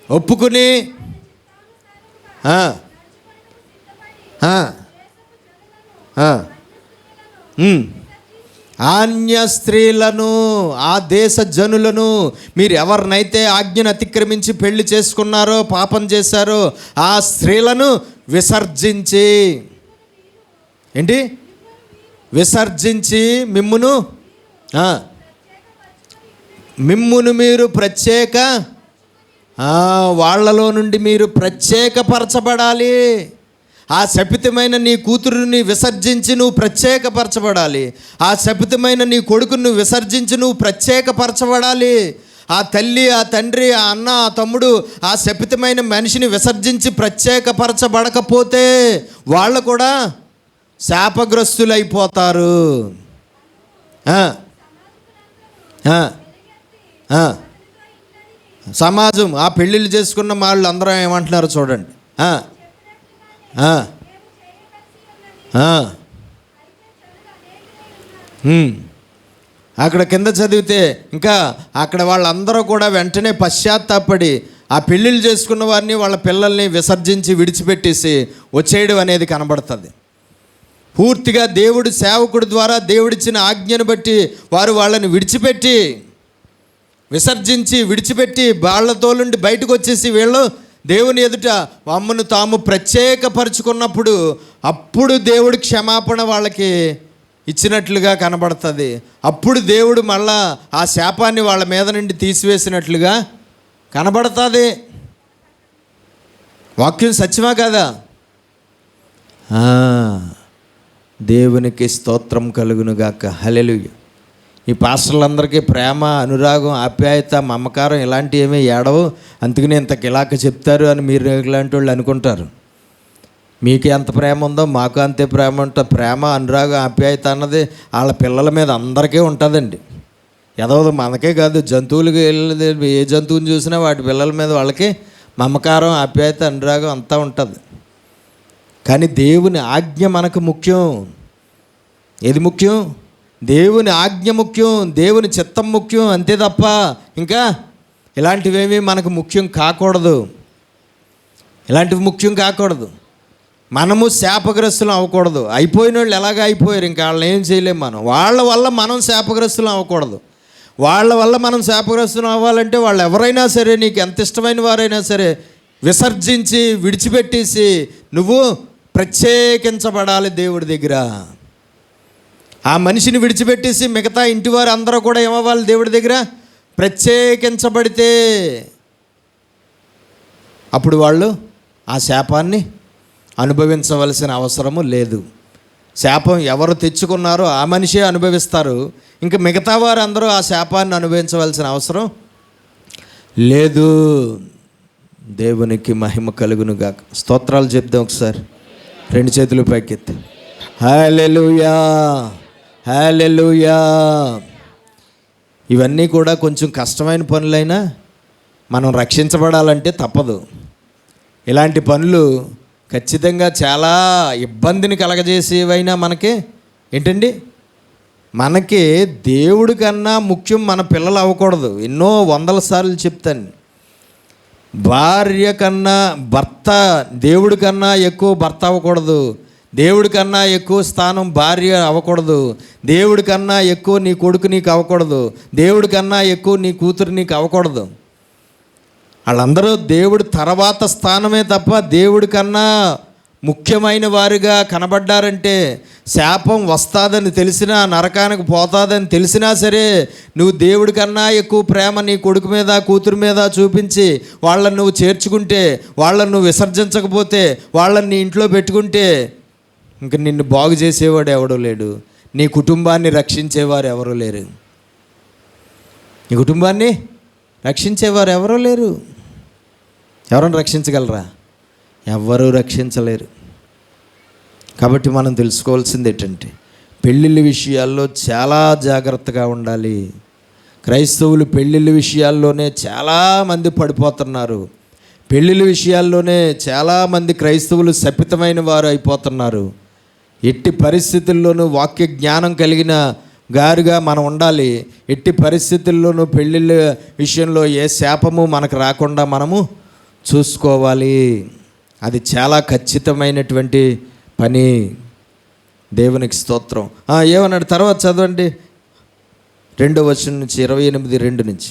ఒప్పుకుని అన్య స్త్రీలను, ఆ దేశ జనులను, మీరు ఎవరినైతే ఆజ్ఞను అతిక్రమించి పెళ్లి చేసుకున్నారో, పాపం చేశారో ఆ స్త్రీలను విసర్జించి. ఏంటి? విసర్జించి మిమ్మును మీరు ప్రత్యేక, వాళ్ళలో నుండి మీరు ప్రత్యేకపరచబడాలి. ఆ శపితమైన నీ కూతురుని విసర్జించి నువ్వు ప్రత్యేకపరచబడాలి. ఆ శపితమైన నీ కొడుకును విసర్జించి నువ్వు ప్రత్యేకపరచబడాలి. ఆ తల్లి, ఆ తండ్రి, ఆ అన్న, ఆ తమ్ముడు ఆ శపితమైన మనిషిని విసర్జించి ప్రత్యేకపరచబడకపోతే వాళ్ళు కూడా శాపగ్రస్తులైపోతారు. సమాజం, ఆ పెళ్ళిళ్ళు చేసుకున్న వాళ్ళు అందరూ ఏమంటున్నారు చూడండి. అక్కడ కింద చదివితే ఇంకా అక్కడ వాళ్ళందరూ కూడా వెంటనే పశ్చాత్తాపడి ఆ పెళ్ళిళ్ళు చేసుకున్న వారిని, వాళ్ళ పిల్లల్ని విసర్జించి విడిచిపెట్టేసి వచ్చేయడం అనేది కనబడుతుంది. పూర్తిగా దేవుడు సేవకుడి ద్వారా దేవుడిచ్చిన ఆజ్ఞను బట్టి వారు వాళ్ళని విడిచిపెట్టి వాళ్ళతో నుండి బయటకు వచ్చేసి వీళ్ళు దేవుని ఎదుట అమ్మను తాము ప్రత్యేకపరుచుకున్నప్పుడు అప్పుడు దేవుడు క్షమాపణ వాళ్ళకి ఇచ్చినట్లుగా కనబడుతుంది. అప్పుడు దేవుడు మళ్ళా ఆ శాపాన్ని వాళ్ళ మీద నుండి తీసివేసినట్లుగా కనబడుతుంది. వాక్యం సత్యమా కదా? దేవునికి స్తోత్రం కలుగునుగాక. హల్లెలూయా. ఈ పాస్టర్లందరికీ ప్రేమ, అనురాగం, ఆప్యాయత, మమకారం ఇలాంటివి ఏమీ ఏడవు, అందుకని ఇంత కిలాక చెప్తారు అని మీరు ఇలాంటి వాళ్ళు అనుకుంటారు. మీకు ఎంత ప్రేమ ఉందో మాకు అంతే ప్రేమ ఉంటుంది. ప్రేమ, అనురాగం, ఆప్యాయత అన్నది వాళ్ళ పిల్లల మీద అందరికీ ఉంటుందండి. ఏదో మనకే కాదు, జంతువులకి ఏ జంతువుని చూసినా వాటి పిల్లల మీద వాళ్ళకి మమకారం, ఆప్యాయత, అనురాగం అంతా ఉంటుంది. కానీ దేవుని ఆజ్ఞ మనకు ముఖ్యం. ఏది ముఖ్యం? దేవుని ఆజ్ఞ ముఖ్యం, దేవుని చిత్తం ముఖ్యం, అంతే తప్ప ఇంకా ఇలాంటివేమీ మనకు ముఖ్యం కాకూడదు. ఇలాంటివి ముఖ్యం కాకూడదు. మనము శాపగ్రస్తులం అవ్వకూడదు. అయిపోయిన వాళ్ళు ఎలాగ అయిపోయారు, ఇంకా వాళ్ళని ఏం చేయలేము మనం. వాళ్ళ వల్ల మనం శాపగ్రస్తులం అవ్వకూడదు. వాళ్ళ వల్ల మనం శాపగ్రస్తులం అవ్వాలంటే వాళ్ళు ఎవరైనా సరే, నీకు ఎంత ఇష్టమైన వారైనా సరే విసర్జించి విడిచిపెట్టేసి నువ్వు ప్రత్యేకించబడాలి దేవుడి దగ్గర. ఆ మనిషిని విడిచిపెట్టేసి మిగతా ఇంటి వారు అందరూ కూడా ఏమవ్వాలి? దేవుడి దగ్గర ప్రత్యేకించబడితే అప్పుడు వాళ్ళు ఆ శాపాన్ని అనుభవించవలసిన అవసరము లేదు. శాపం ఎవరు తెచ్చుకున్నారో ఆ మనిషే అనుభవిస్తారు. ఇంకా మిగతా వారు అందరూ ఆ శాపాన్ని అనుభవించవలసిన అవసరం లేదు. దేవునికి మహిమ కలుగునుగాక. స్తోత్రాలు చెప్దాం ఒకసారి, రెండు చేతులు పైకెత్తి. హల్లెలూయా, హల్లెలూయా. ఇవన్నీ కూడా కొంచెం కష్టమైన పనులైనా మనం రక్షించబడాలంటే తప్పదు. ఇలాంటి పనులు ఖచ్చితంగా చాలా ఇబ్బందిని కలగజేసేవైనా మనకి ఏంటండి, మనకి దేవుడి కన్నా ముఖ్యం మన పిల్లలు అవ్వకూడదు. ఎన్నో వందల సార్లు చెప్తాను. భార్య కన్నా భర్త, దేవుడి కన్నా ఎక్కువ భర్త అవ్వకూడదు. దేవుడి కన్నా ఎక్కువ స్థానం భార్య అవ్వకూడదు. దేవుడి కన్నా ఎక్కువ నీ కొడుకు నీకు అవ్వకూడదు. దేవుడి కన్నా ఎక్కువ నీ కూతురు నీకు అవ్వకూడదు. వాళ్ళందరూ దేవుడి తర్వాత స్థానమే తప్ప దేవుడి కన్నా ముఖ్యమైన వారిగా కనబడ్డారంటే శాపం వస్తుందని తెలిసినా, నరకానికి పోతుందని తెలిసినా సరే, నువ్వు దేవుడి కన్నా ఎక్కువ ప్రేమ నీ కొడుకు మీద కూతురు మీద చూపించి వాళ్ళని నువ్వు చేర్చుకుంటే, వాళ్ళని నువ్వు విసర్జించకపోతే, వాళ్ళని నీ ఇంట్లో పెట్టుకుంటే ఇంక నిన్ను బాగు చేసేవాడు ఎవడూ లేడు. నీ కుటుంబాన్ని రక్షించేవారు ఎవరూ లేరు. నీ కుటుంబాన్ని రక్షించేవారు ఎవరూ లేరు. ఎవరైనా రక్షించగలరా? ఎవ్వరూ రక్షించలేరు. కాబట్టి మనం తెలుసుకోవాల్సింది ఏంటంటే, పెళ్ళిళ్ళ విషయాల్లో చాలా జాగ్రత్తగా ఉండాలి. క్రైస్తవులు పెళ్ళిళ్ళ విషయాల్లోనే చాలామంది పడిపోతున్నారు. పెళ్ళిళ్ళ విషయాల్లోనే చాలామంది క్రైస్తవులు శపితమైన వారు అయిపోతున్నారు. ఎట్టి పరిస్థితుల్లోనూ వాక్య జ్ఞానం కలిగిన గారుగా మనం ఉండాలి. ఎట్టి పరిస్థితుల్లోనూ పెళ్ళిళ్ళ విషయంలో ఏ శాపము మనకు రాకుండా మనము చూసుకోవాలి. అది చాలా ఖచ్చితమైనటువంటి పని. దేవునికి స్తోత్రం. ఏమన్నాడు తర్వాత చదవండి, 2వ వచనం నుంచి 28:2 నుంచి.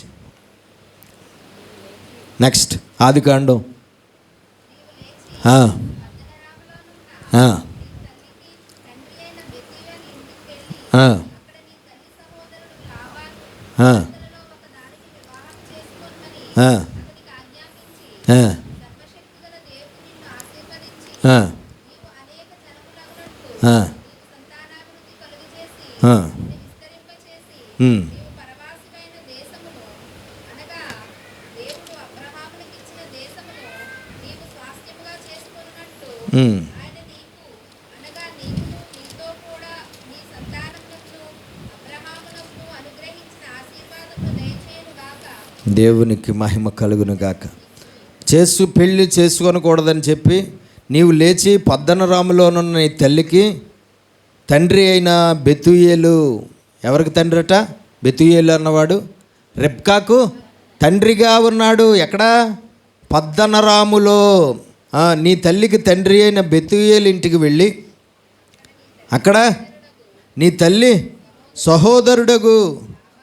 నెక్స్ట్ ఆదికాండం. దేవునికి మహిమ కలుగునుగాక. పెళ్ళి చేసుకోనకూడదని చెప్పి నీవు లేచి పద్దనరాములోనున్న నీ తల్లికి తండ్రి అయిన బెతూయేలు, ఎవరికి తండ్రి అట? బెతూయేలు అన్నవాడు రెబ్కాకు తండ్రిగా ఉన్నాడు. ఎక్కడ? పద్దనరాములో. నీ తల్లికి తండ్రి అయిన బెతూయేలు ఇంటికి వెళ్ళి అక్కడ నీ తల్లి సహోదరుడగు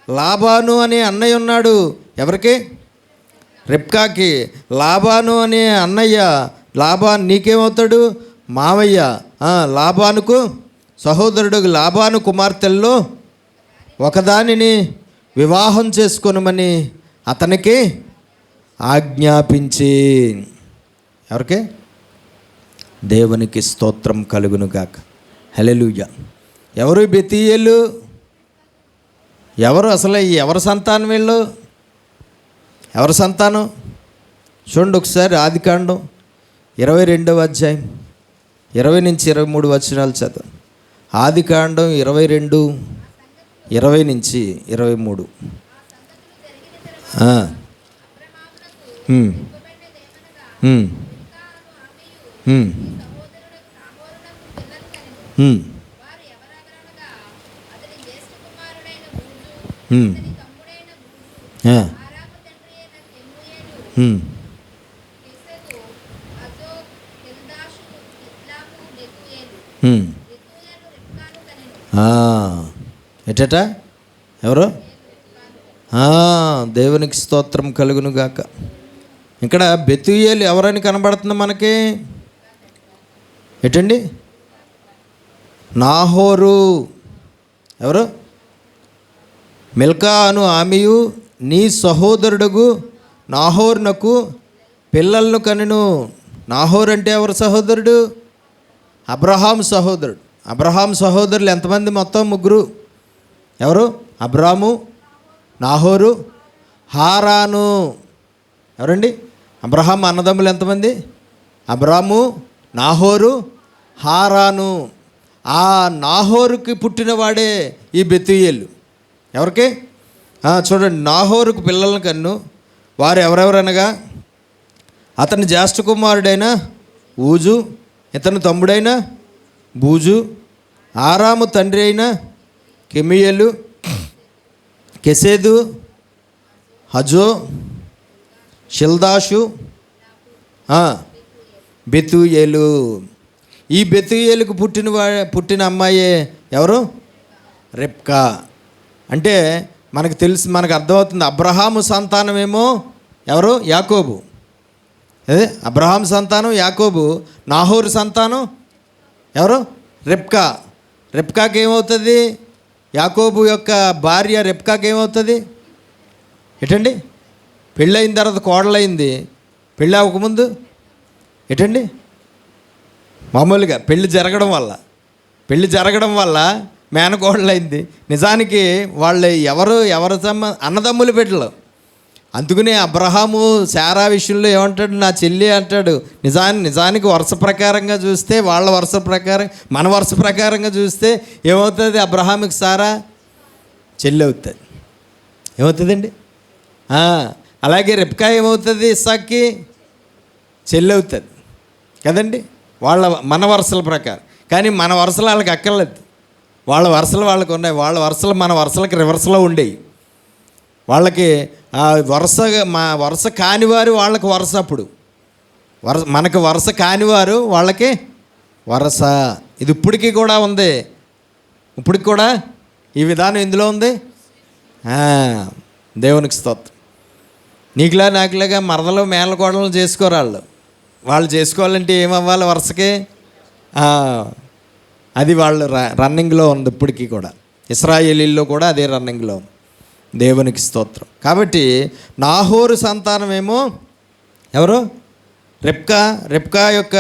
లాబాను అనే అన్నయ్య ఉన్నాడు. ఎవరికి? రెబ్కాకి. లాబాను అనే అన్నయ్య, లాబాను నీకేమవుతాడు? మావయ్య. లాబానుకు సహోదరుడు లాబాను కుమార్తెల్లో ఒకదానిని వివాహం చేసుకోనమని అతనికి ఆజ్ఞాపించి. ఎవరికి? దేవునికి స్తోత్రం కలుగునుగాక. హల్లెలూయా. ఎవరు బెతూయేలు? ఎవరు అసలు? ఎవరి సంతానం వీళ్ళు? ఎవరి సంతానం? చూడండి ఒకసారి ఆదికాండం 22వ అధ్యాయం 20 నుంచి 23 వచనాలు చదువు. ఆదికాండం 22, 20 నుంచి 23. ఎటట ఎవరు? దేవునికి స్తోత్రం కలుగును గాక. ఇక్కడ బెతూయేలు ఎవరని కనబడుతుంది మనకి? ఎటండి? నాహోరు. ఎవరు? మిల్కా అను ఆమెయు నీ సహోదరుడుగు నాహోరునకు పిల్లలను కనెను. నాహోరు అంటే ఎవరు సహోదరుడు? అబ్రహాం సహోదరుడు. అబ్రహాం సహోదరులు ఎంతమంది? మొత్తం 3. ఎవరు? అబ్రాము, నాహోరు, హారాను. ఎవరండి? అబ్రహాం అన్నదమ్ములు ఎంతమంది? అబ్రాము, నాహోరు, హారాను. ఆ నాహోరుకి పుట్టినవాడే ఈ బెతూయేలు. ఎవరికి? చూడండి, నాహోరుకు పిల్లలను కన్ను. వారు ఎవరెవరనగా అతని జ్యేష్ఠ కుమారుడైన ఊజు, ఇతని తమ్ముడైన బూజు, ఆరాము తండ్రి అయిన కెమియేలు, కెసేదు, హజో, షిల్దాషు, బెతూయేలు. ఈ బెతూయేలుకు పుట్టిన అమ్మాయే ఎవరు? రెబ్కా. అంటే మనకు తెలుసు, మనకు అర్థమవుతుంది. అబ్రహాము సంతానమేమో ఎవరు? యాకోబు. అదే అబ్రహాం సంతానం యాకోబు. నాహోరు సంతానం ఎవరు? రెబ్కా. రెబ్కాకి ఏమవుతుంది? యాకోబు యొక్క భార్య రెబ్కాకి ఏమవుతుంది? ఎటండి? పెళ్ళయిన తర్వాత కోడలైంది. పెళ్ళి అవ్వకముందు ఎటండి? మామూలుగా పెళ్ళి జరగడం వల్ల మేనకోడలైంది. నిజానికి వాళ్ళు ఎవరు అన్నదమ్ములు బిడ్డలు. అందుకనే అబ్రహాము శారా విషయంలో ఏమంటాడు? నా చెల్లి అంటాడు. నిజానికి వరుస ప్రకారంగా చూస్తే, వాళ్ళ వరుస ప్రకారం, మన వరుస ప్రకారంగా చూస్తే ఏమవుతుంది? అబ్రహాముకి సారా చెల్లి అవుతుంది. ఏమవుతుందండి? అలాగే రెబ్కా ఏమవుతుంది? ఇస్సాక్కి చెల్లి అవుతుంది కదండి, మన వరుసల ప్రకారం. కానీ మన వరుసలు వాళ్ళకి అక్కర్లేదు. వాళ్ళ వరుసలు వాళ్ళకు ఉన్నాయి. వాళ్ళ వరుసలు మన వరుసలకి రివర్స్లో ఉండేవి. వాళ్ళకి వరుస కానివారు వాళ్ళకి వరుస. అప్పుడు మనకు వరుస కానివారు వాళ్ళకి వరుస. ఇది ఇప్పటికీ కూడా ఉంది. ఇప్పటికి కూడా ఈ విధానం ఇందులో ఉంది. దేవునికి స్తోత్రం. నాకులాగా మరదలు మేనకోడలు చేసుకోరు. వాళ్ళు చేసుకోవాలంటే ఏమవ్వాలి? వరుసకే. అది వాళ్ళు రన్నింగ్లో ఉంది ఇప్పటికీ కూడా. ఇశ్రాయేలీల్లో కూడా అదే రన్నింగ్లో ఉంది. దేవునికి స్తోత్రం. కాబట్టి నాహోరు సంతానమేమో ఎవరు? రెబ్కా. రెబ్కా యొక్క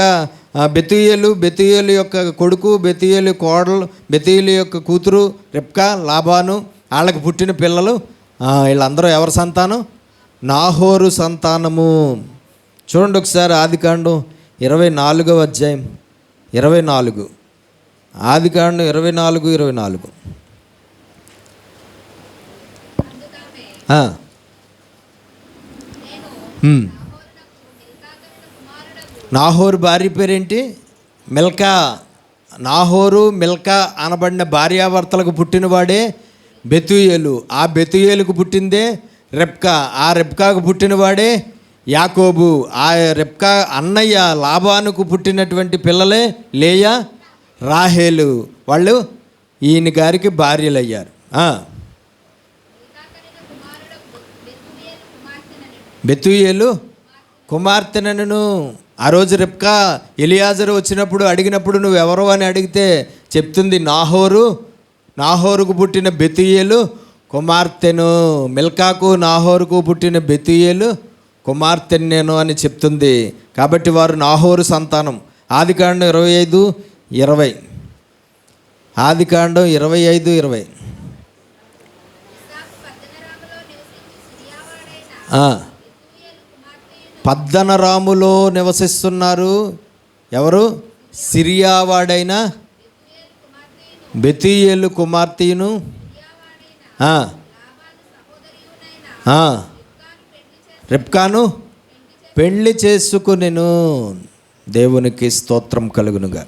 బెతూయేలు యొక్క కొడుకు, బెతూయేలు కోడలు, బెతూయేలు యొక్క కూతురు రెబ్కా, లాబాను. వాళ్ళకి పుట్టిన పిల్లలు వీళ్ళందరూ ఎవరి సంతానం? నాహోరు సంతానము. చూడండి ఒకసారి ఆదికాండం 24వ అధ్యాయం 24. ఆదికాండం 24. నాహోరు భార్య పేరేంటి? మిల్కా. నాహోరు, మిల్కా అనబడిన భార్యాభర్తలకు పుట్టినవాడే బెతూయేలు. ఆ బెతూయేలుకు పుట్టిందే రెబ్కా. ఆ రెబ్కాకు పుట్టినవాడే యాకోబు. ఆ రెబ్కా అన్నయ్య లాబానుకు పుట్టినటువంటి పిల్లలే లేయా, రాహేలు. వాళ్ళు ఈయన గారికి భార్యలు అయ్యారు. బెతూయేలు కుమార్తెనను. ఆ రోజు రెబ్కా ఎలియాజరు వచ్చినప్పుడు అడిగినప్పుడు నువ్వెవరు అని అడిగితే చెప్తుంది నాహోరుకు పుట్టిన బెతూయేలు కుమార్తెను. మిల్కాకు నాహోరుకు పుట్టిన బెతూయేలు కుమార్తెను నేను అని చెప్తుంది. కాబట్టి వారు నాహోరు సంతానం. ఆదికాండం 25:20. ఆదికాండం 25:20. పద్దనరాములో నివసిస్తున్నారు ఎవరు? సిరియావాడైన బెతూయేలు కుమార్తెను రిబ్కాను పెళ్లి చేసుకునెను. దేవునికి స్తోత్రం కలుగునుగా.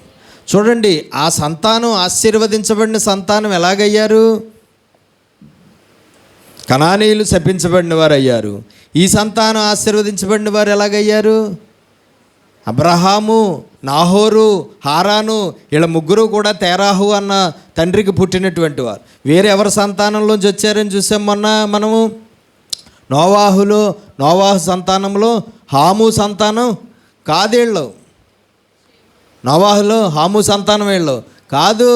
చూడండి, ఆ సంతానం ఆశీర్వదించబడిన సంతానం ఎలాగయ్యారు? కనానీయులు శపించబడిన వారు అయ్యారు. ఈ సంతానం ఆశీర్వదించబడిన వారు ఎలాగయ్యారు? అబ్రహాము, నాహోరు, హారాను, వీళ్ళ ముగ్గురు కూడా తేరాహు అన్న తండ్రికి పుట్టినటువంటి వారు. వేరే ఎవరి సంతానంలోంచి వచ్చారని చూసాం మొన్న మనము. నోవాహు సంతానంలో హాము సంతానం కాదేళ్ళు. నోవాహులో హాము సంతానం వీళ్ళు కాదు.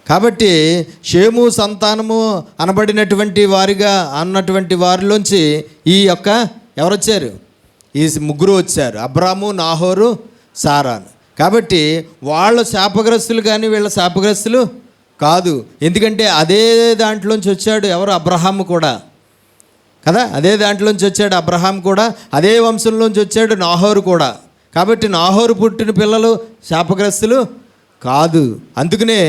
కాబట్టి షేము సంతానము అనబడినటువంటి వారిగా అన్నటువంటి వారిలోంచి ఈ యొక్క ఎవరు వచ్చారు? ఈ ముగ్గురు వచ్చారు, అబ్రాము, నాహోరు, సారాను. కాబట్టి వాళ్ళు శాపగ్రస్తులు కానీ వీళ్ళ శాపగ్రస్తులు కాదు. ఎందుకంటే అదే దాంట్లోంచి వచ్చాడు ఎవరు? అబ్రహాము కూడా కదా, అదే దాంట్లోంచి వచ్చాడు అబ్రహాం కూడా, అదే వంశంలోంచి వచ్చాడు నాహోరు కూడా. కాబట్టి నాహోరు పుట్టిన పిల్లలు శాపగ్రస్తులు కాదు. అందుకనే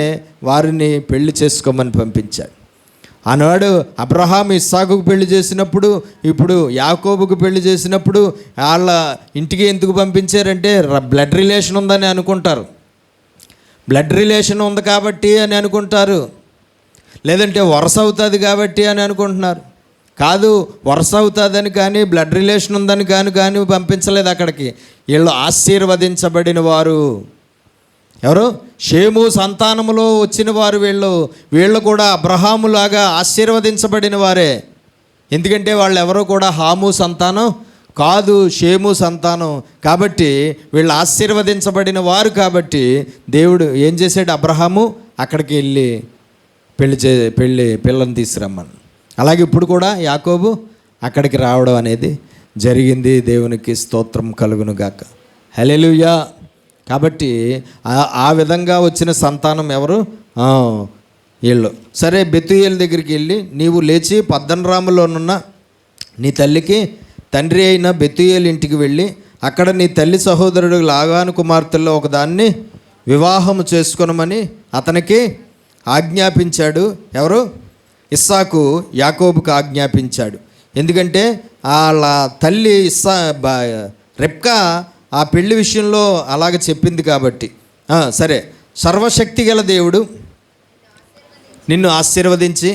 వారిని పెళ్లి చేసుకోమని పంపించాడు. ఆనాడు అబ్రహాం ఇస్సాకుకు పెళ్లి చేసినప్పుడు, ఇప్పుడు యాకోబుకు పెళ్లి చేసినప్పుడు వాళ్ళ ఇంటికి ఎందుకు పంపించారంటే బ్లడ్ రిలేషన్ ఉందని అనుకుంటారు. బ్లడ్ రిలేషన్ ఉంది కాబట్టి అని అనుకుంటారు, లేదంటే వరుస అవుతుంది కాబట్టి అని అనుకుంటున్నారు. కాదు, వరుస అవుతుందని కానీ బ్లడ్ రిలేషన్ ఉందని కానీ పంపించలేదు అక్కడికి. వీళ్ళు ఆశీర్వదించబడిన వారు. ఎవరు? షేము సంతానములో వచ్చిన వారు వీళ్ళు కూడా అబ్రహాములాగా ఆశీర్వదించబడిన వారే. ఎందుకంటే వాళ్ళు ఎవరో కూడా హాము సంతానం కాదు, షేము సంతానం. కాబట్టి వీళ్ళు ఆశీర్వదించబడిన వారు. కాబట్టి దేవుడు ఏం చేశాడు? అబ్రహాము అక్కడికి వెళ్ళి పిల్లని తీసుకురమ్మని. అలాగే ఇప్పుడు కూడా యాకోబు అక్కడికి రావడం అనేది జరిగింది. దేవునికి స్తోత్రం కలుగును గాక. హల్లెలూయా. కాబట్టి ఆ విధంగా వచ్చిన సంతానం ఎవరు? వీళ్ళు. సరే, బెతూయేలు దగ్గరికి వెళ్ళి నీవు లేచి పద్దనరాములోనున్న నీ తల్లికి తండ్రి అయిన బెతూయేలు ఇంటికి వెళ్ళి అక్కడ నీ తల్లి సహోదరుడు లాబాను కుమార్తెల్లో ఒకదాన్ని వివాహము చేసుకొనమని అతనికి ఆజ్ఞాపించాడు. ఎవరు? ఇస్సాకు యాకోబుకు ఆజ్ఞాపించాడు. ఎందుకంటే వాళ్ళ తల్లి రెబ్కా ఆ పెళ్లి విషయంలో అలాగ చెప్పింది కాబట్టి. సరే, సర్వశక్తి గల దేవుడు నిన్ను ఆశీర్వదించి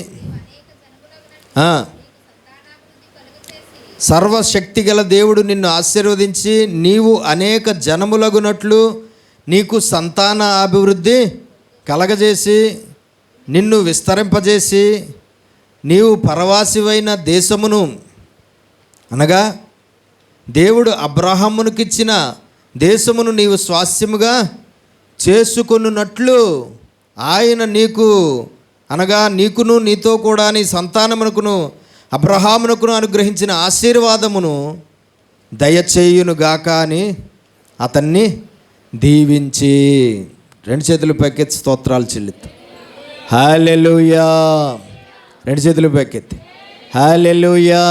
సర్వశక్తి గల దేవుడు నిన్ను ఆశీర్వదించి నీవు అనేక జనములగునట్లు నీకు సంతాన అభివృద్ధి కలగజేసి నిన్ను విస్తరింపజేసి నీవు పరవాసివైన దేశమును, అనగా దేవుడు అబ్రహామునికిచ్చిన దేశమును నీవు స్వాస్యముగా చేసుకొనున్నట్లు ఆయన నీకు, అనగా నీకును నీతో కూడా నీ సంతానమునకును అబ్రహామునకును అనుగ్రహించిన ఆశీర్వాదమును దయచేయునుగాక అని అతన్ని దీవించి. రెండు చేతులు పైకెత్తి స్తోత్రాలు చెల్లిద్దాం. హల్లెలూయా. రెండు చేతులు పైకెత్తి హల్లెలూయా.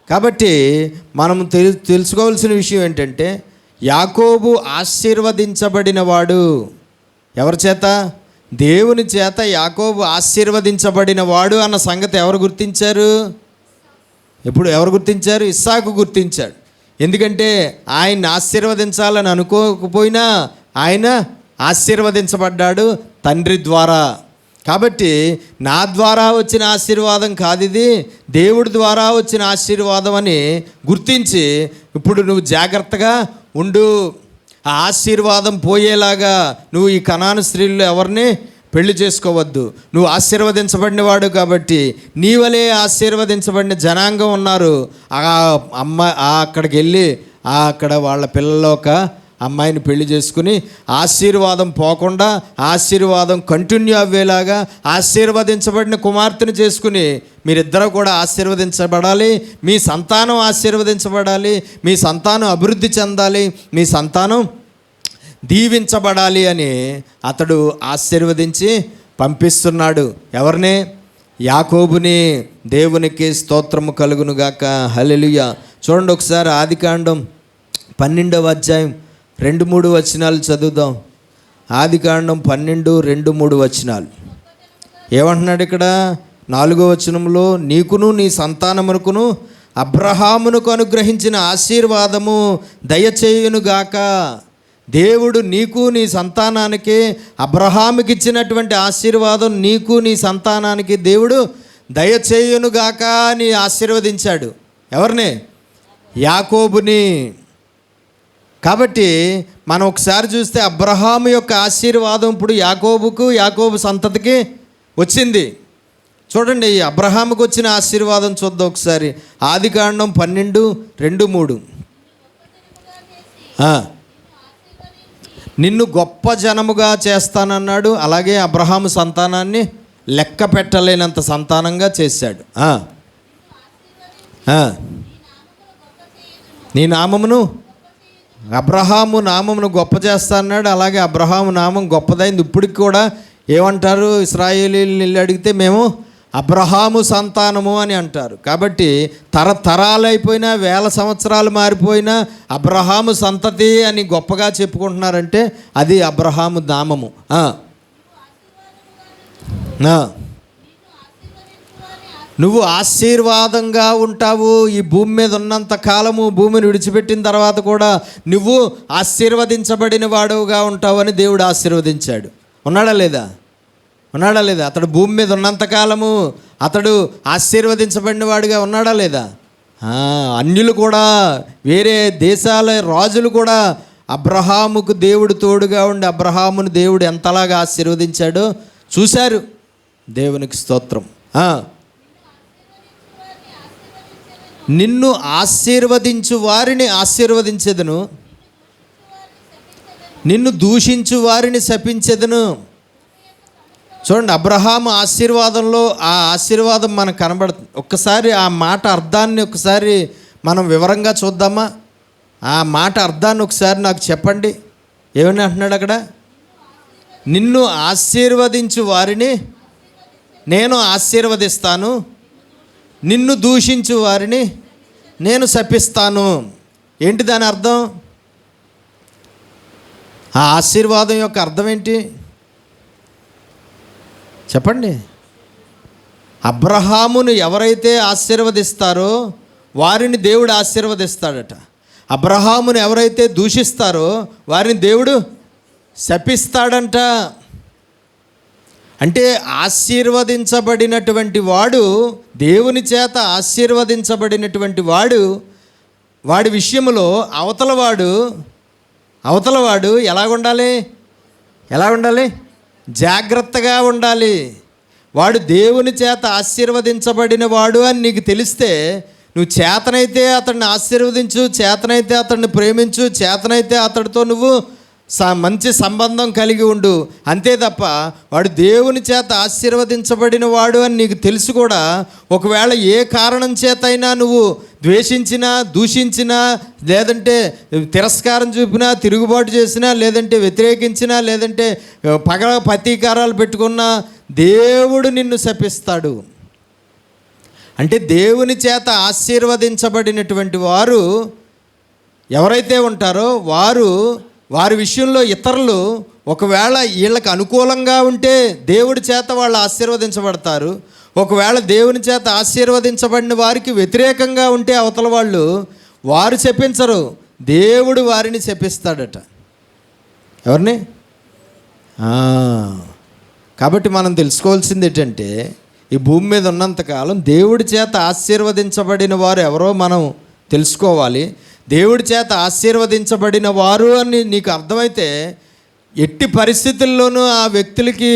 కాబట్టి మనం తెలుసుకోవాల్సిన విషయం ఏంటంటే యాకోబు ఆశీర్వదించబడినవాడు. ఎవరి చేత? దేవుని చేత యాకోబు ఆశీర్వదించబడినవాడు అన్న సంగతి ఎవరు గుర్తించారు? ఎవరు గుర్తించారు? ఇస్సాకు గుర్తించాడు. ఎందుకంటే ఆయన్ని ఆశీర్వదించాలని అనుకోకపోయినా ఆయన ఆశీర్వదించబడ్డాడు తండ్రి ద్వారా. కాబట్టి నా ద్వారా వచ్చిన ఆశీర్వాదం కాదు, ఇది దేవుడి ద్వారా వచ్చిన ఆశీర్వాదం అని గుర్తించి ఇప్పుడు నువ్వు జాగ్రత్తగా ఉండు. ఆ ఆశీర్వాదం పోయేలాగా నువ్వు ఈ కనాను స్త్రీలు ఎవరిని పెళ్లి చేసుకోవద్దు. నువ్వు ఆశీర్వదించబడినవాడు కాబట్టి నీ వలే ఆశీర్వదించబడిన జనాంగం ఉన్నారు. అక్కడికి వెళ్ళి అక్కడ వాళ్ళ పిల్లల్లో ఒక అమ్మాయిని పెళ్లి చేసుకుని ఆశీర్వాదం పోకుండా ఆశీర్వాదం కంటిన్యూ అవ్వేలాగా ఆశీర్వదించబడిన కుమార్తెను చేసుకుని మీరిద్దరూ కూడా ఆశీర్వదించబడాలి. మీ సంతానం ఆశీర్వదించబడాలి. మీ సంతానం అభివృద్ధి చెందాలి. మీ సంతానం దీవించబడాలి అని అతడు ఆశీర్వదించి పంపిస్తున్నాడు. ఎవరిని? యాకోబుని. దేవునికి స్తోత్రము కలుగునుగాక. హల్లెలూయా. చూడండి ఒకసారి ఆదికాండం 12వ అధ్యాయం 2-3 వచనాలు చదువుదాం. ఆదికాండం 12, 2-3 వచనాలు. ఏమంటున్నాడు ఇక్కడ? 4వ వచనంలో, నీకును నీ సంతానమునకును అబ్రహామునకు అనుగ్రహించిన ఆశీర్వాదము దయచేయునుగాక. దేవుడు నీకు నీ సంతానానికి, అబ్రహాముకి ఇచ్చినటువంటి ఆశీర్వాదం నీకు నీ సంతానానికి దేవుడు దయచేయునుగాక అని ఆశీర్వదించాడు. ఎవరిని? యాకోబుని. కాబట్టి మనం ఒకసారి చూస్తే అబ్రహాము యొక్క ఆశీర్వాదం ఇప్పుడు యాకోబు సంతతికి వచ్చింది. చూడండి, అబ్రహాముకు వచ్చిన ఆశీర్వాదం చూద్దాం ఒకసారి. ఆదికాండం 12, 2-3. నిన్ను గొప్ప జనముగా చేస్తానన్నాడు. అలాగే అబ్రహాము సంతానాన్ని లెక్క పెట్టలేనంత సంతానంగా చేశాడు. నీ నామమును, అబ్రహాము నామమును గొప్ప చేస్తా అన్నాడు. అలాగే అబ్రహాము నామం గొప్పదైంది. ఇప్పటికి కూడా ఏమంటారు? ఇశ్రాయేలీయుల్ని వెళ్ళి అడిగితే మేము అబ్రహాము సంతానము అని అంటారు. కాబట్టి తరతరాలైపోయినా, వేల సంవత్సరాలు మారిపోయినా అబ్రహాము సంతతి అని గొప్పగా చెప్పుకుంటున్నారంటే అది అబ్రహాము నామము. నువ్వు ఆశీర్వాదంగా ఉంటావు. ఈ భూమి మీద ఉన్నంత కాలము, భూమిని విడిచిపెట్టిన తర్వాత కూడా నువ్వు ఆశీర్వదించబడిన వాడుగా ఉంటావు అని దేవుడు ఆశీర్వదించాడు. ఉన్నాడా లేదా? అతడు భూమి మీద ఉన్నంతకాలము అతడు ఆశీర్వదించబడిన వాడిగా ఉన్నాడా లేదా? అన్యులు కూడా, వేరే దేశాల రాజులు కూడా అబ్రహాముకు దేవుడు తోడుగా ఉండి అబ్రహామును దేవుడు ఎంతలాగా ఆశీర్వదించాడో చూశారు. దేవునికి స్తోత్రం. నిన్ను ఆశీర్వదించు వారిని ఆశీర్వదించెదను, నిన్ను దూషించు వారిని శపించెదను. చూడండి, అబ్రహాము ఆశీర్వాదంలో ఆ ఆశీర్వాదం మనకు కనబడుతుంది. ఒక్కసారి ఆ మాట అర్థాన్ని ఒకసారి మనం వివరంగా చూద్దామా? ఆ మాట అర్థాన్ని ఒకసారి నాకు చెప్పండి. ఏమని అంటున్నాడు అక్కడ? నిన్ను ఆశీర్వదించు వారిని నేను ఆశీర్వదిస్తాను, నిన్ను దూషించు వారిని నేను శపిస్తాను. ఏంటి దాని అర్థం? ఆ ఆశీర్వాదం యొక్క అర్థం ఏంటి చెప్పండి. అబ్రహామును ఎవరైతే ఆశీర్వదిస్తారో వారిని దేవుడు ఆశీర్వదిస్తాడట. అబ్రహామును ఎవరైతే దూషిస్తారో వారిని దేవుడు శపిస్తాడంట. అంటే ఆశీర్వదించబడినటువంటి వాడు, దేవుని చేత ఆశీర్వదించబడినటువంటి వాడు, వాడి విషయంలో అవతలవాడు ఎలా ఉండాలి? జాగ్రత్తగా ఉండాలి. వాడు దేవుని చేత ఆశీర్వదించబడిన వాడు అని నీకు తెలిస్తే నువ్వు చేతనైతే అతన్ని ఆశీర్వదించు, చేతనైతే అతన్ని ప్రేమించు, చేతనైతే అతడితో నువ్వు మంచి సంబంధం కలిగి ఉండు. అంతే తప్ప వాడు దేవుని చేత ఆశీర్వదించబడిన వాడు అని నీకు తెలుసు కూడా ఒకవేళ ఏ కారణం చేతైనా నువ్వు ద్వేషించినా, దూషించినా, లేదంటే తిరస్కారం చూపినా, తిరుగుబాటు చేసినా, లేదంటే వ్యతిరేకించినా, లేదంటే ప్రతీకారాలు పెట్టుకున్నా దేవుడు నిన్ను శపిస్తాడు. అంటే దేవుని చేత ఆశీర్వదించబడినటువంటి వారు ఎవరైతే ఉంటారో వారి విషయంలో ఇతరులు ఒకవేళ వీళ్ళకి అనుకూలంగా ఉంటే దేవుడి చేత వాళ్ళు ఆశీర్వదించబడతారు. ఒకవేళ దేవుని చేత ఆశీర్వదించబడిన వారికి వ్యతిరేకంగా ఉంటే అవతల వారు శపించరు, దేవుడు వారిని శపిస్తాడట. ఎవరిని? కాబట్టి మనం తెలుసుకోవాల్సింది ఏంటంటే ఈ భూమి మీద ఉన్నంతకాలం దేవుడి చేత ఆశీర్వదించబడిన వారు ఎవరో మనం తెలుసుకోవాలి. దేవుడి చేత ఆశీర్వదించబడిన వారు అని నీకు అర్థమైతే ఎట్టి పరిస్థితుల్లోనూ ఆ వ్యక్తులకి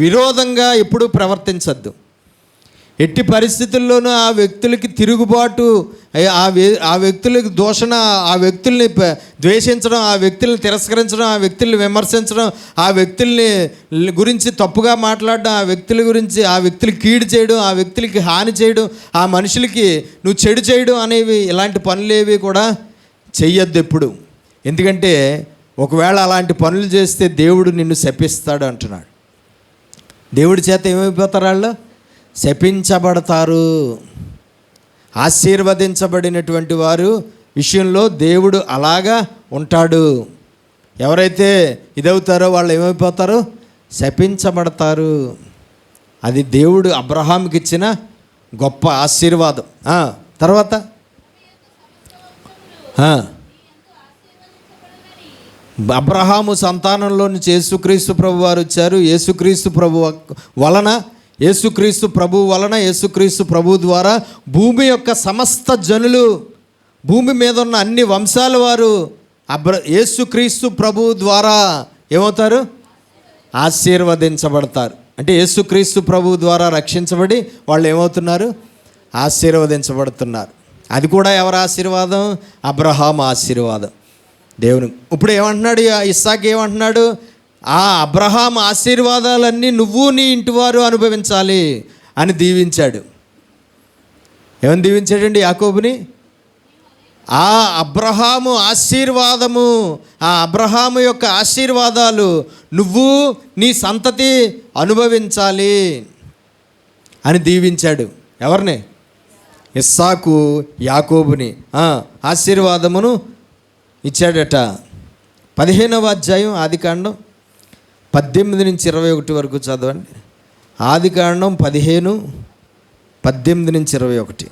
విరోధంగా ఎప్పుడూ ప్రవర్తించద్దు. ఎట్టి పరిస్థితుల్లోనూ ఆ వ్యక్తులకి తిరుగుబాటు, ఆ వ్యక్తులకి దూషణ, ఆ వ్యక్తుల్ని ద్వేషించడం, ఆ వ్యక్తుల్ని తిరస్కరించడం, ఆ వ్యక్తుల్ని విమర్శించడం, ఆ వ్యక్తుల్ని గురించి తప్పుగా మాట్లాడడం, ఆ వ్యక్తుల గురించి ఆ వ్యక్తులకి కీడు చేయడం, ఆ వ్యక్తులకి హాని చేయడం, ఆ మనుషులకి నువ్వు చెడు చేయడం అనేవి, ఇలాంటి పనులేవి కూడా చెయ్యొద్దు ఎప్పుడు. ఎందుకంటే ఒకవేళ అలాంటి పనులు చేస్తే దేవుడు నిన్ను శపిస్తాడు అంటున్నాడు. దేవుడి చేత ఏమైపోతారు వాళ్ళు? శపించబడతారు. ఆశీర్వదించబడినటువంటి వారు విషయంలో దేవుడు అలాగా ఉంటాడు. ఎవరైతే ఇదవుతారో వాళ్ళు ఏమైపోతారు? శపించబడతారు. అది దేవుడు అబ్రహాముకి ఇచ్చిన గొప్ప ఆశీర్వాదం. తర్వాత అబ్రహాము సంతానంలో నుంచి యేసుక్రీస్తు ప్రభు వారు వచ్చారు. యేసుక్రీస్తు ప్రభు వలన యేసుక్రీస్తు ప్రభు ద్వారా భూమి యొక్క సమస్త జనులు, భూమి మీద ఉన్న అన్ని వంశాల వారు యేసుక్రీస్తు ప్రభు ద్వారా ఏమవుతారు? ఆశీర్వదించబడతారు. అంటే యేసుక్రీస్తు ప్రభు ద్వారా రక్షించబడి వాళ్ళు ఏమవుతున్నారు? ఆశీర్వదించబడుతున్నారు. అది కూడా ఎవరి ఆశీర్వాదం? అబ్రహాము ఆశీర్వాదం. దేవుని ఇప్పుడు ఏమంటున్నాడు? ఇస్సాకు ఏమంటున్నాడు? ఆ అబ్రహాము ఆశీర్వాదాలన్నీ నువ్వు నీ ఇంటి వారు అనుభవించాలి అని దీవించాడు. ఏమని దీవించాడండి యాకోబుని? ఆ అబ్రహాము ఆశీర్వాదము, ఆ అబ్రహాము యొక్క ఆశీర్వాదాలు నువ్వు నీ సంతతి అనుభవించాలి అని దీవించాడు. ఎవరిని? ఇస్సాకు యాకోబుని ఆశీర్వాదమును ఇచ్చాడట. 15వ అధ్యాయం ఆదికాండం 18 నుంచి 21 వరకు చదవండి. ఆదికాండం 15, 18 నుంచి 21.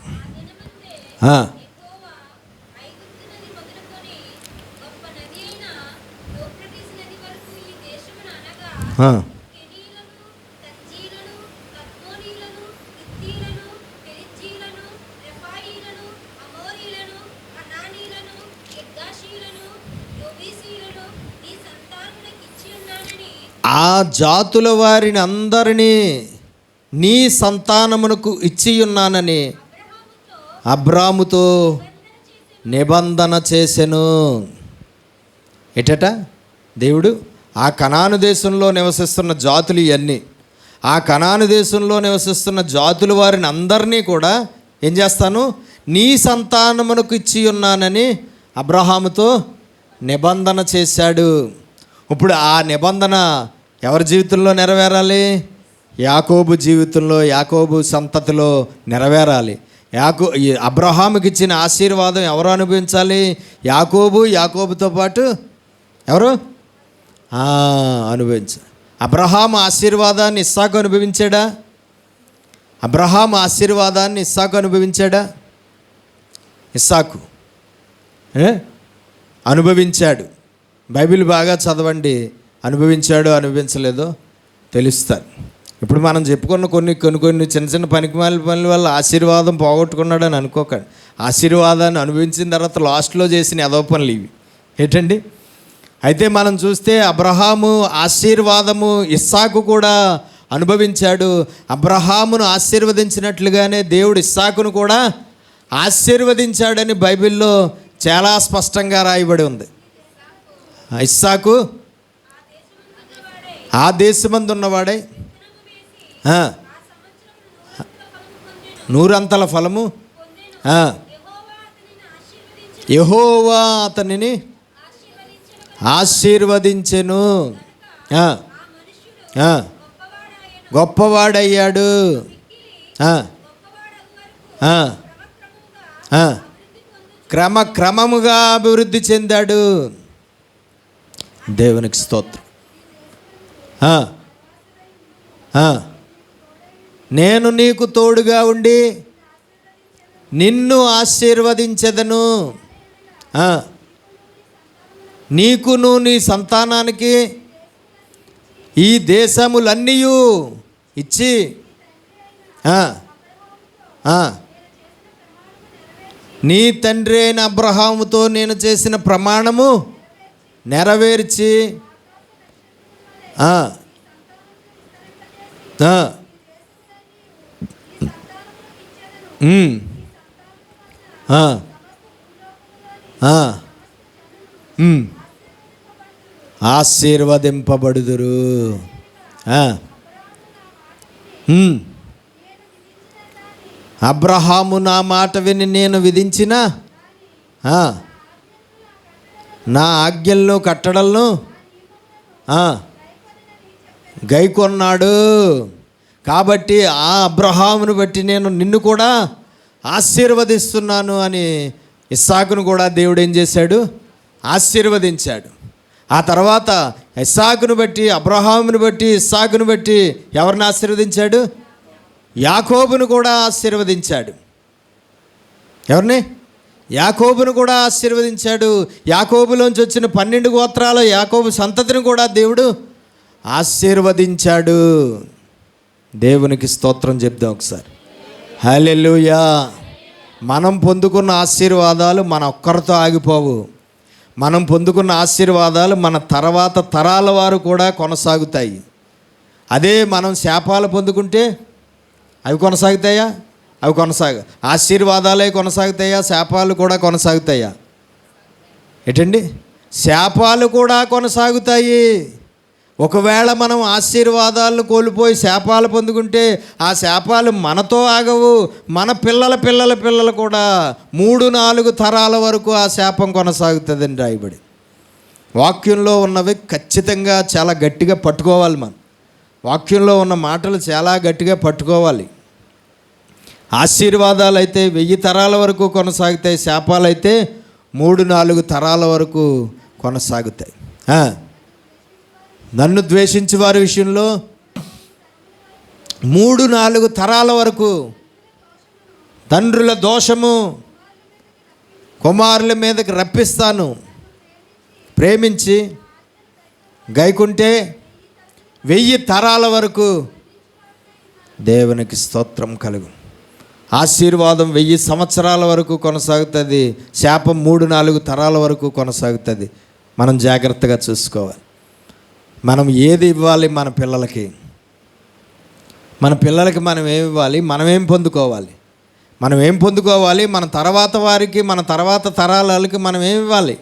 ఆ జాతుల వారిని అందరినీ నీ సంతానమునకు ఇచ్చి ఉన్నానని అబ్రాముతో నిబంధన చేసెను. ఎటట దేవుడు ఆ కనాను దేశంలో నివసిస్తున్న జాతులు ఇవన్నీ, ఆ కనాను దేశంలో నివసిస్తున్న జాతుల వారిని అందరినీ కూడా ఏం చేస్తాను? నీ సంతానమునకు ఇచ్చి ఉన్నానని అబ్రహాముతో నిబంధన చేశాడు. ఇప్పుడు ఆ నిబంధన ఎవరి జీవితంలో నెరవేరాలి? యాకోబు జీవితంలో, యాకోబు సంతతిలో నెరవేరాలి. అబ్రహాముకి ఇచ్చిన ఆశీర్వాదం ఎవరు అనుభవించాలి? యాకోబుతో పాటు ఎవరు అనుభవించాలి? అబ్రహాము ఆశీర్వాదాన్ని ఇస్సాకు అనుభవించాడా? అబ్రహాము ఆశీర్వాదాన్ని ఇస్సాకు అనుభవించాడా? ఇస్సాకు అనుభవించాడు. బైబిల్ బాగా చదవండి. అనుభవించాడో అనుభవించలేదో తెలుస్తారు. ఇప్పుడు మనం చెప్పుకున్న కొన్ని చిన్న పనికిమాలిన పనుల వల్ల ఆశీర్వాదం పోగొట్టుకున్నాడని అనుకోకండి. ఆశీర్వాదాన్ని అనుభవించిన తర్వాత లాస్ట్లో చేసిన ఎదో పనులు ఇవి ఏంటండి. అయితే మనం చూస్తే అబ్రహాము ఆశీర్వాదము ఇస్సాకు కూడా అనుభవించాడు. అబ్రహామును ఆశీర్వదించినట్లుగానే దేవుడు ఇస్సాకును కూడా ఆశీర్వదించాడని బైబిల్లో చాలా స్పష్టంగా రాయబడి ఉంది. ఇస్సాకు ఆ దేశమందు ఉన్నవాడై 100 ఫలము యెహోవా అతనిని ఆశీర్వదించెను, గొప్పవాడయ్యాడు, క్రమముగా అభివృద్ధి చెందాడు. దేవునికి స్తోత్రం. నేను నీకు తోడుగా ఉండి నిన్ను ఆశీర్వదించెదను, నీకును నీ సంతానానికి ఈ దేశములన్నీ ఇచ్చి నీ తండ్రి అయిన అబ్రహాముతో నేను చేసిన ప్రమాణము నెరవేర్చి ఆశీర్వదింపబడుదురు. అబ్రహాము నా మాట విని నేను విధించిన నా ఆజ్ఞలను కట్టడలను గైకొన్నాడు. కాబట్టి ఆ అబ్రహామును బట్టి నేను నిన్ను కూడా ఆశీర్వదిస్తున్నాను అని ఇస్సాకును కూడా దేవుడు ఏం చేశాడు? ఆశీర్వదించాడు. ఆ తర్వాత ఇస్సాకును బట్టి, అబ్రహామును బట్టి, ఇస్సాకును బట్టి ఎవరిని ఆశీర్వదించాడు? యాకోబును కూడా ఆశీర్వదించాడు. ఎవరిని? యాకోబును కూడా ఆశీర్వదించాడు. యాకోబులోంచి వచ్చిన 12 గోత్రాల యాకోబు సంతతిని కూడా దేవుడు ఆశీర్వదించాడు. దేవునికి స్తోత్రం చెప్దాం ఒకసారి. హల్లెలూయా. మనం పొందుకున్న ఆశీర్వాదాలు మన ఒక్కరితో ఆగిపోవు. మనం పొందుకున్న ఆశీర్వాదాలు మన తర్వాత తరాల వారు కూడా కొనసాగుతాయి. అదే మనం శాపాలు పొందుకుంటే అవి కొనసాగుతాయా? అవి ఆశీర్వాదాలే కొనసాగుతాయా? శాపాలు కూడా కొనసాగుతాయా? ఏంటండి? శాపాలు కూడా కొనసాగుతాయి. ఒకవేళ మనం ఆశీర్వాదాలను కోల్పోయి శాపాలు పొందుకుంటే ఆ శాపాలు మనతో ఆగవు. మన పిల్లలు కూడా 3-4 తరాల వరకు ఆ శాపం కొనసాగుతుందని రాయబడి. వాక్యంలో ఉన్నవి ఖచ్చితంగా చాలా గట్టిగా పట్టుకోవాలి. మనం వాక్యంలో ఉన్న మాటలు చాలా గట్టిగా పట్టుకోవాలి. ఆశీర్వాదాలు అయితే 1000 తరాల వరకు కొనసాగుతాయి. శాపాలు అయితే 3-4 తరాల వరకు కొనసాగుతాయి. నన్ను ద్వేషించే వారి విషయంలో 3-4 తరాల వరకు తండ్రుల దోషము కుమారుల మీదకి రప్పిస్తాను. ప్రేమించి గైకుంటే 1000 తరాల వరకు దేవునికి స్తోత్రం కలుగు. ఆశీర్వాదం 1000 సంవత్సరాల వరకు కొనసాగుతుంది. శాపం 3-4 తరాల వరకు కొనసాగుతుంది. మనం జాగ్రత్తగా చూసుకోవాలి. మనం ఏది ఇవ్వాలి మన పిల్లలకి? మన పిల్లలకి మనం ఏమి ఇవ్వాలి? మనం ఏం పొందుకోవాలి? మన తర్వాత వారికి, మన తర్వాత తరాలకి మనం ఏమి ఇవ్వాలి?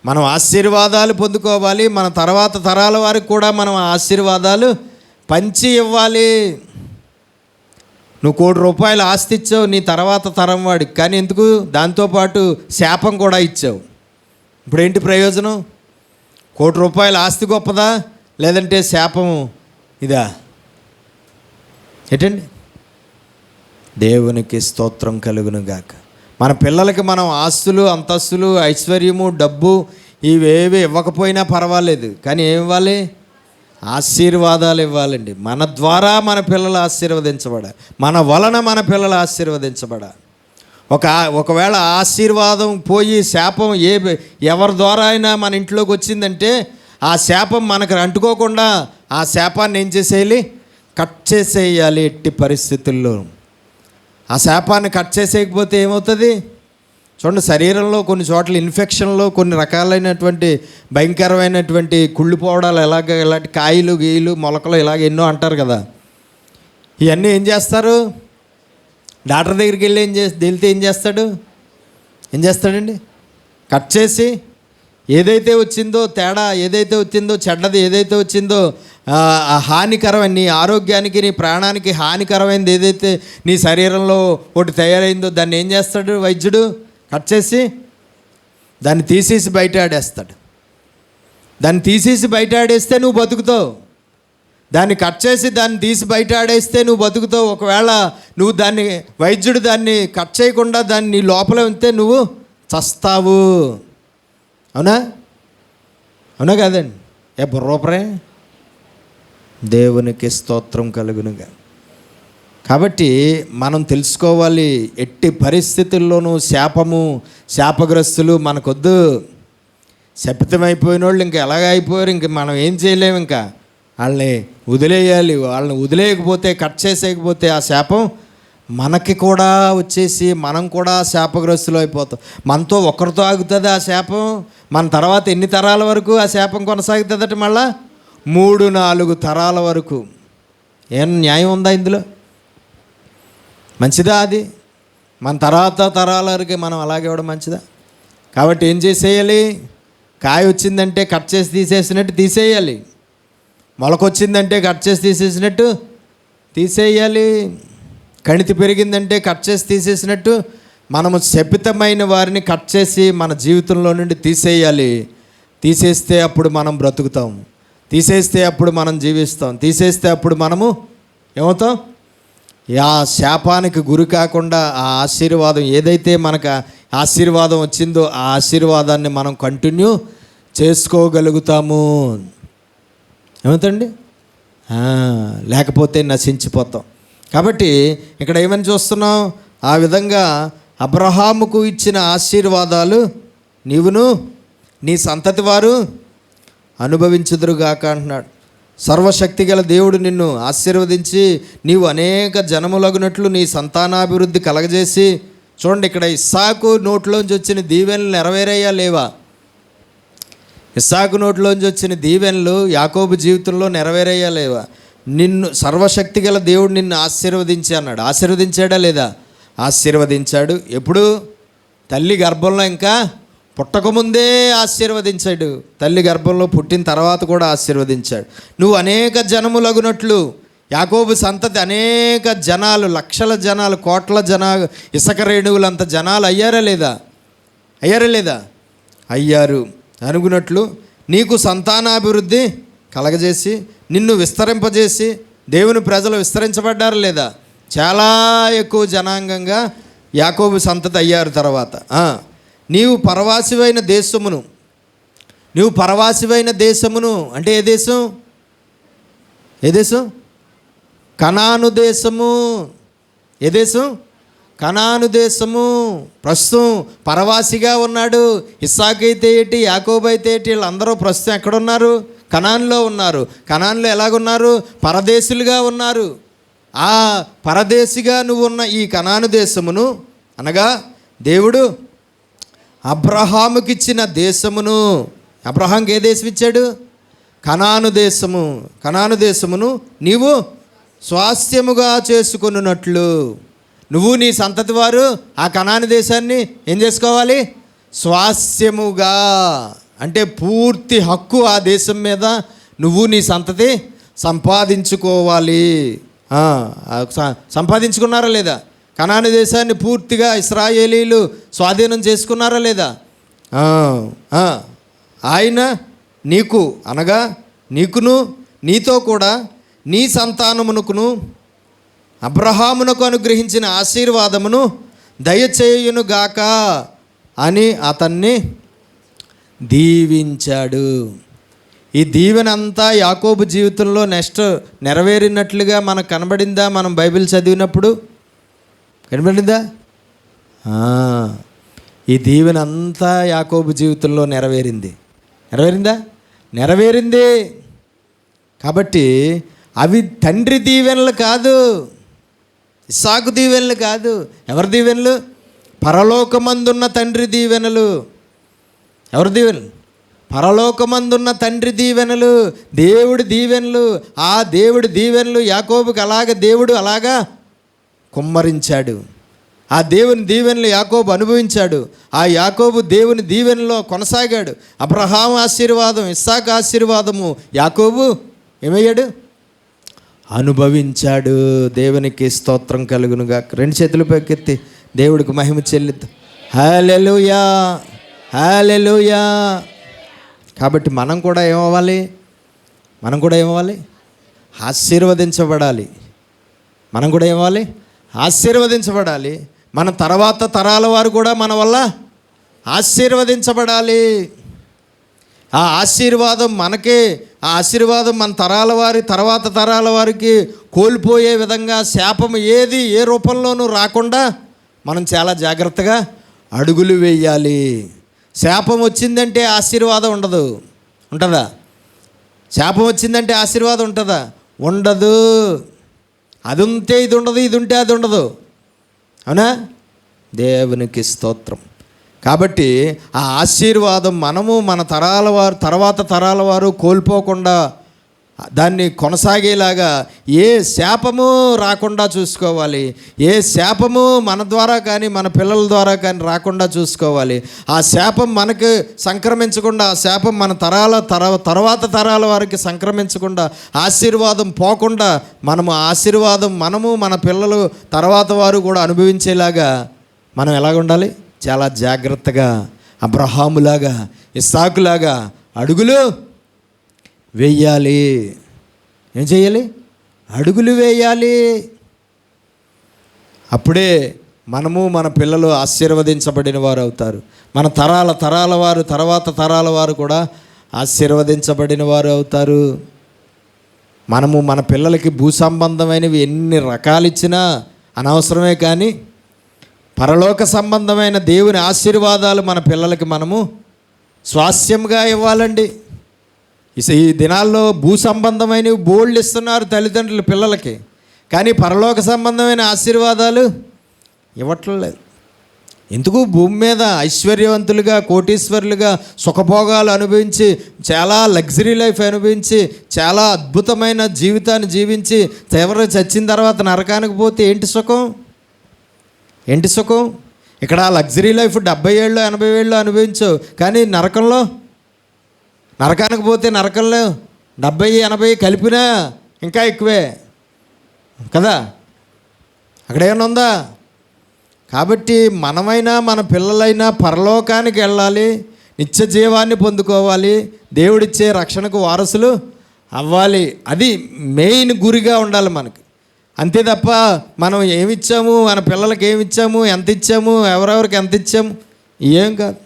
మనం ఆశీర్వాదాలు పొందుకోవాలి. మన తర్వాత తరాల వారికి కూడా మనం ఆశీర్వాదాలు పంచి ఇవ్వాలి. నువ్వు ₹1 కోటి ఆస్తి ఇచ్చావు నీ తర్వాత తరం వాడికి, కానీ ఎందుకు? దాంతోపాటు శాపం కూడా ఇచ్చావు. ఇప్పుడు ఏంటి ప్రయోజనం? ₹1 కోటి ఆస్తి గొప్పదా, లేదంటే శాపం ఇదా? ఏంటండి? దేవునికి స్తోత్రం కలుగును గాక. మన పిల్లలకి మనం ఆస్తులు, అంతస్తులు, ఐశ్వర్యము, డబ్బు ఇవేవి ఇవ్వకపోయినా పర్వాలేదు, కానీ ఏమి ఇవ్వాలి? ఆశీర్వాదాలు ఇవ్వాలండి. మన ద్వారా మన పిల్లలు ఆశీర్వదించబడాలి. మన వలన మన పిల్లలు ఆశీర్వదించబడాలి. ఒకవేళ ఆశీర్వాదం పోయి శాపం ఎవరి ద్వారా అయినా మన ఇంట్లోకి వచ్చిందంటే ఆ శాపం మనకు అంటుకోకుండా ఆ శాపాన్ని ఏం చేసేయాలి? కట్ చేసేయాలి. ఎట్టి పరిస్థితుల్లో ఆ శాపాన్ని కట్ చేసేయకపోతే ఏమవుతుంది? చూడండి, శరీరంలో కొన్ని చోట్ల ఇన్ఫెక్షన్లో కొన్ని రకాలైనటువంటి భయంకరమైనటువంటి కుళ్ళిపోవడాలు, ఇలాంటి కాయలు గీయలు మొలకలు ఇలాగ ఎన్నో అంటారు కదా. ఇవన్నీ ఏం చేస్తారు? డాక్టర్ దగ్గరికి వెళ్ళి వెళ్తే ఏం చేస్తాడండి? కట్ చేసి ఏదైతే వచ్చిందో తేడా, ఏదైతే వచ్చిందో చెడ్డది, ఏదైతే వచ్చిందో హానికరమైన, నీ ఆరోగ్యానికి నీ ప్రాణానికి హానికరమైనది ఏదైతే నీ శరీరంలో ఒకటి తయారైందో దాన్ని ఏం చేస్తాడు వైద్యుడు? కట్ చేసి దాన్ని తీసేసి బయట ఆడేస్తాడు. దాన్ని తీసేసి బయట ఆడేస్తే నువ్వు బతుకుతావు. దాన్ని కట్ చేసి దాన్ని తీసి బయట ఆడేస్తే నువ్వు బతుకుతావు. ఒకవేళ నువ్వు వైద్యుడు దాన్ని కట్ చేయకుండా దాన్ని నీ లోపల ఉంటే నువ్వు చస్తావు. అవునా కాదండి? బుర్రోపరే. దేవునికి స్తోత్రం కలుగునుగా. కాబట్టి మనం తెలుసుకోవాలి, ఎట్టి పరిస్థితుల్లోనూ శాపగ్రస్తులు మనకొద్దు. శపితమైపోయిన వాళ్ళు ఇంకా ఎలాగ అయిపోయారు, ఇంక మనం ఏం చేయలేము. ఇంకా వాళ్ళని వదిలేయాలి. వాళ్ళని వదిలేయకపోతే, కట్ చేసేయకపోతే ఆ శాపం మనకి కూడా వచ్చేసి మనం కూడా శాపగ్రస్తులు అయిపోతాం. మనతో ఒక్కరితో ఆగుతుంది ఆ శాపం. మన తర్వాత ఎన్ని తరాల వరకు ఆ శాపం కొనసాగుతుందట? మళ్ళా 3-4 తరాల వరకు. ఏం న్యాయం ఉందా ఇందులో? మంచిదా అది? మన తర్వాత తరాల వరకు మనం అలాగే ఇవ్వడం మంచిదా? కాబట్టి ఏం చేసేయాలి? కాయ వచ్చిందంటే కట్ చేసి తీసేసినట్టు తీసేయాలి. మొలకొచ్చిందంటే కట్ చేసి తీసేసినట్టు తీసేయాలి. కణితి పెరిగిందంటే కట్ చేసి తీసేసినట్టు మనము శపితమైన వారిని కట్ చేసి మన జీవితంలో నుండి తీసేయాలి. తీసేస్తే అప్పుడు మనం బ్రతుకుతాం, తీసేస్తే అప్పుడు మనం జీవిస్తాం, తీసేస్తే అప్పుడు మనము ఏమవుతాం? ఆ శాపానికి గురి కాకుండా ఆ ఆశీర్వాదం ఏదైతే మనకు ఆశీర్వాదం వచ్చిందో ఆ ఆశీర్వాదాన్ని మనం కంటిన్యూ చేసుకోగలుగుతాము. ఏమవుతండి? లేకపోతే నశించిపోతాం. కాబట్టి ఇక్కడ ఏమని చూస్తున్నాం? ఆ విధంగా అబ్రహాముకు ఇచ్చిన ఆశీర్వాదాలు నీవును నీ సంతతి వారు అనుభవించుదురుగాక అంటున్నాడు. సర్వశక్తి గల దేవుడు నిన్ను ఆశీర్వదించి నీవు అనేక జనములగునట్లు నీ సంతానాభివృద్ధి కలగజేసి, చూడండి ఇక్కడ ఇస్సాకు నోట్లోంచి వచ్చిన దీవెనలు నెరవేరయ్యా లేవా? ఇస్సాకు నోట్లోంచి వచ్చిన దీవెనలు యాకోబు జీవితంలో నెరవేరయ్యా లేవా? నిన్ను సర్వశక్తి గల దేవుడు నిన్ను ఆశీర్వదించి అన్నాడు. ఆశీర్వదించాడా లేదా? ఆశీర్వదించాడు. ఎప్పుడు? తల్లి గర్భంలో ఇంకా పుట్టకముందే ఆశీర్వదించాడు. తల్లి గర్భంలో పుట్టిన తర్వాత కూడా ఆశీర్వదించాడు. నువ్వు అనేక జనములగునట్లు, యాకోబు సంతతి అనేక జనాలు, లక్షల జనాలు, కోట్ల జనాలు, ఇసుక రేణువులంత జనాలు అయ్యారా లేదా? అయ్యారా లేదా? అయ్యారు. అనుకున్నట్లు నీకు సంతానాభివృద్ధి కలగజేసి నిన్ను విస్తరింపజేసి, దేవుని ప్రజలు విస్తరించబడ్డారు లేదా? చాలా ఎక్కువ జనాంగంగా యాకోబు సంతతి అయ్యారు. తర్వాత నీవు పరవాసివైన దేశమును అంటే ఏ దేశం? ఏ దేశం? కనాను దేశము. ఏ దేశం? కనాను దేశము. ప్రస్తుతం పరవాసిగా ఉన్నాడు. ఇస్సాకు అయితే ఏంటి, యాకోబు అయితే ఏంటి, వీళ్ళందరూ ప్రస్తుతం ఎక్కడున్నారు? కనానులో ఉన్నారు. కనానులో ఎలాగున్నారు? పరదేశులుగా ఉన్నారు. ఆ పరదేశిగా నువ్వు ఉన్న ఈ కనాను దేశమును అనగా దేవుడు అబ్రహాముకిచ్చిన దేశమును, అబ్రహాంకి ఏ దేశం ఇచ్చాడు? కనాను దేశము. కనాను దేశమును నీవు స్వాస్థ్యముగా చేసుకొనున్నట్లు, నువ్వు నీ సంతతి వారు ఆ కనాను దేశాన్ని ఏం చేసుకోవాలి? స్వాస్థ్యముగా అంటే పూర్తి హక్కు ఆ దేశం మీద నువ్వు నీ సంతతి సంపాదించుకోవాలి. సంపాదించుకున్నారా లేదా? కనాను దేశాన్ని పూర్తిగా ఇశ్రాయేలీలు స్వాధీనం చేసుకున్నారా లేదా? ఆయన నీకు అనగా నీకును నీతో కూడా నీ సంతానమునకును అబ్రహామునకు అనుగ్రహించిన ఆశీర్వాదమును దయచేయునుగాక అని అతన్ని దీవించాడు. ఈ దీవెన అంతా యాకోబు జీవితంలో నెరవేరినట్లుగా మనకు కనబడిందా? మనం బైబిల్ చదివినప్పుడు కనబడిందా? ఈ దీవెన అంతా యాకోబు జీవితంలో నెరవేరిందా? నెరవేరింది. కాబట్టి అవి తండ్రి దీవెనలు కాదు, ఇస్సాకు దీవెనలు కాదు. ఎవరి దీవెనలు? పరలోకమందున్న తండ్రి దీవెనలు. ఎవరి దీవెనలు? పరలోకమందున్న తండ్రి దీవెనలు, దేవుడి దీవెనలు. ఆ దేవుడి దీవెనలు యాకోబుకి దేవుడు అలాగా కుమ్మరించాడు. ఆ దేవుని దీవెనలు యాకోబు అనుభవించాడు. ఆ యాకోబు దేవుని దీవెనలో కొనసాగాడు. అబ్రహాము ఆశీర్వాదం, ఇస్సాకు ఆశీర్వాదము యాకోబు ఏమయ్యాడు? అనుభవించాడు. దేవునికి స్తోత్రం కలుగునుగా. రెండు చేతులు పైకెత్తి దేవుడికి మహిమ చెల్లిద్దాం. హల్లెలూయా, హల్లెలూయా. కాబట్టి మనం కూడా ఏమవ్వాలి? ఆశీర్వదించబడాలి. మనం కూడా ఏమవ్వాలి? ఆశీర్వదించబడాలి. మన తర్వాత తరాల వారు కూడా మన వల్ల ఆశీర్వదించబడాలి. ఆ ఆశీర్వాదం మనకే, ఆ ఆశీర్వాదం మన తరాల వారి తర్వాత తరాల వారికి కోల్పోయే విధంగా శాపం ఏది ఏ రూపంలోనూ రాకుండా మనం చాలా జాగ్రత్తగా అడుగులు వేయాలి. శాపం వచ్చిందంటే ఆశీర్వాదం ఉండదు. ఉంటుందా? శాపం వచ్చిందంటే ఆశీర్వాదం ఉంటుందా? ఉండదు. అది ఉంటే ఇది ఉండదు, ఇది ఉంటే అది ఉండదు. అవునా? దేవునికి స్తోత్రం. కాబట్టి ఆ ఆశీర్వాదం మనము మన తరాల వారు తర్వాత తరాల వారు కోల్పోకుండా దాన్ని కొనసాగేలాగా ఏ శాపము రాకుండా చూసుకోవాలి. ఏ శాపము మన ద్వారా కానీ మన పిల్లల ద్వారా కానీ రాకుండా చూసుకోవాలి. ఆ శాపం మనకు సంక్రమించకుండా, ఆ శాపం మన తర్వాత తరాల వారికి సంక్రమించకుండా, ఆశీర్వాదం పోకుండా మనము ఆశీర్వాదం మనము మన పిల్లలు తర్వాత వారు కూడా అనుభవించేలాగా మనం ఎలాగ ఉండాలి? చాలా జాగ్రత్తగా అబ్రహాములాగా, ఇస్సాకులాగా అడుగులు వేయాలి. ఏం చేయాలి? అడుగులు వేయాలి. అప్పుడే మనము మన పిల్లలు ఆశీర్వదించబడిన వారు అవుతారు. మన తరాల వారు, తర్వాత తరాల వారు కూడా ఆశీర్వదించబడిన వారు అవుతారు. మనము మన పిల్లలకి భూ సంబంధమైనవి ఎన్ని రకాలు ఇచ్చినా అనవసరమే, కానీ పరలోక సంబంధమైన దేవుని ఆశీర్వాదాలు మన పిల్లలకి మనము స్వాస్యంగా ఇవ్వాలండి. ఈ దినాల్లో భూ సంబంధమైనవి బోల్డ్ ఇస్తున్నారు తల్లిదండ్రులు పిల్లలకి, కానీ పరలోక సంబంధమైన ఆశీర్వాదాలు ఇవ్వట్లేదు. ఎందుకు? భూమి మీద ఐశ్వర్యవంతులుగా, కోటీశ్వరులుగా సుఖభోగాలు అనుభవించి, చాలా లగ్జరీ లైఫ్ అనుభవించి, చాలా అద్భుతమైన జీవితాన్ని జీవించి ఎవరు చచ్చిన తర్వాత నరకానికి పోతే ఏంటి సుఖం? ఏంటి సుఖం? ఇక్కడ లగ్జరీ లైఫ్ 70 ఏళ్ళు 80 ఏళ్ళు అనుభవించవు, కానీ నరకానికి పోతే నరకంలో 70-80 కలిపినా ఇంకా ఎక్కువే కదా. అక్కడ ఏమైనా ఉందా? కాబట్టి మనమైనా మన పిల్లలైనా పరలోకానికి వెళ్ళాలి, నిత్య జీవాన్ని పొందుకోవాలి, దేవుడిచ్చే రక్షణకు వారసులు అవ్వాలి. అది మెయిన్ గురిగా ఉండాలి మనకి. అంతే తప్ప మనం ఏమిచ్చాము, మన పిల్లలకి ఏమిచ్చాము, ఎంత ఇచ్చాము, ఎవరెవరికి ఎంత ఇచ్చాము, ఏం కాదు.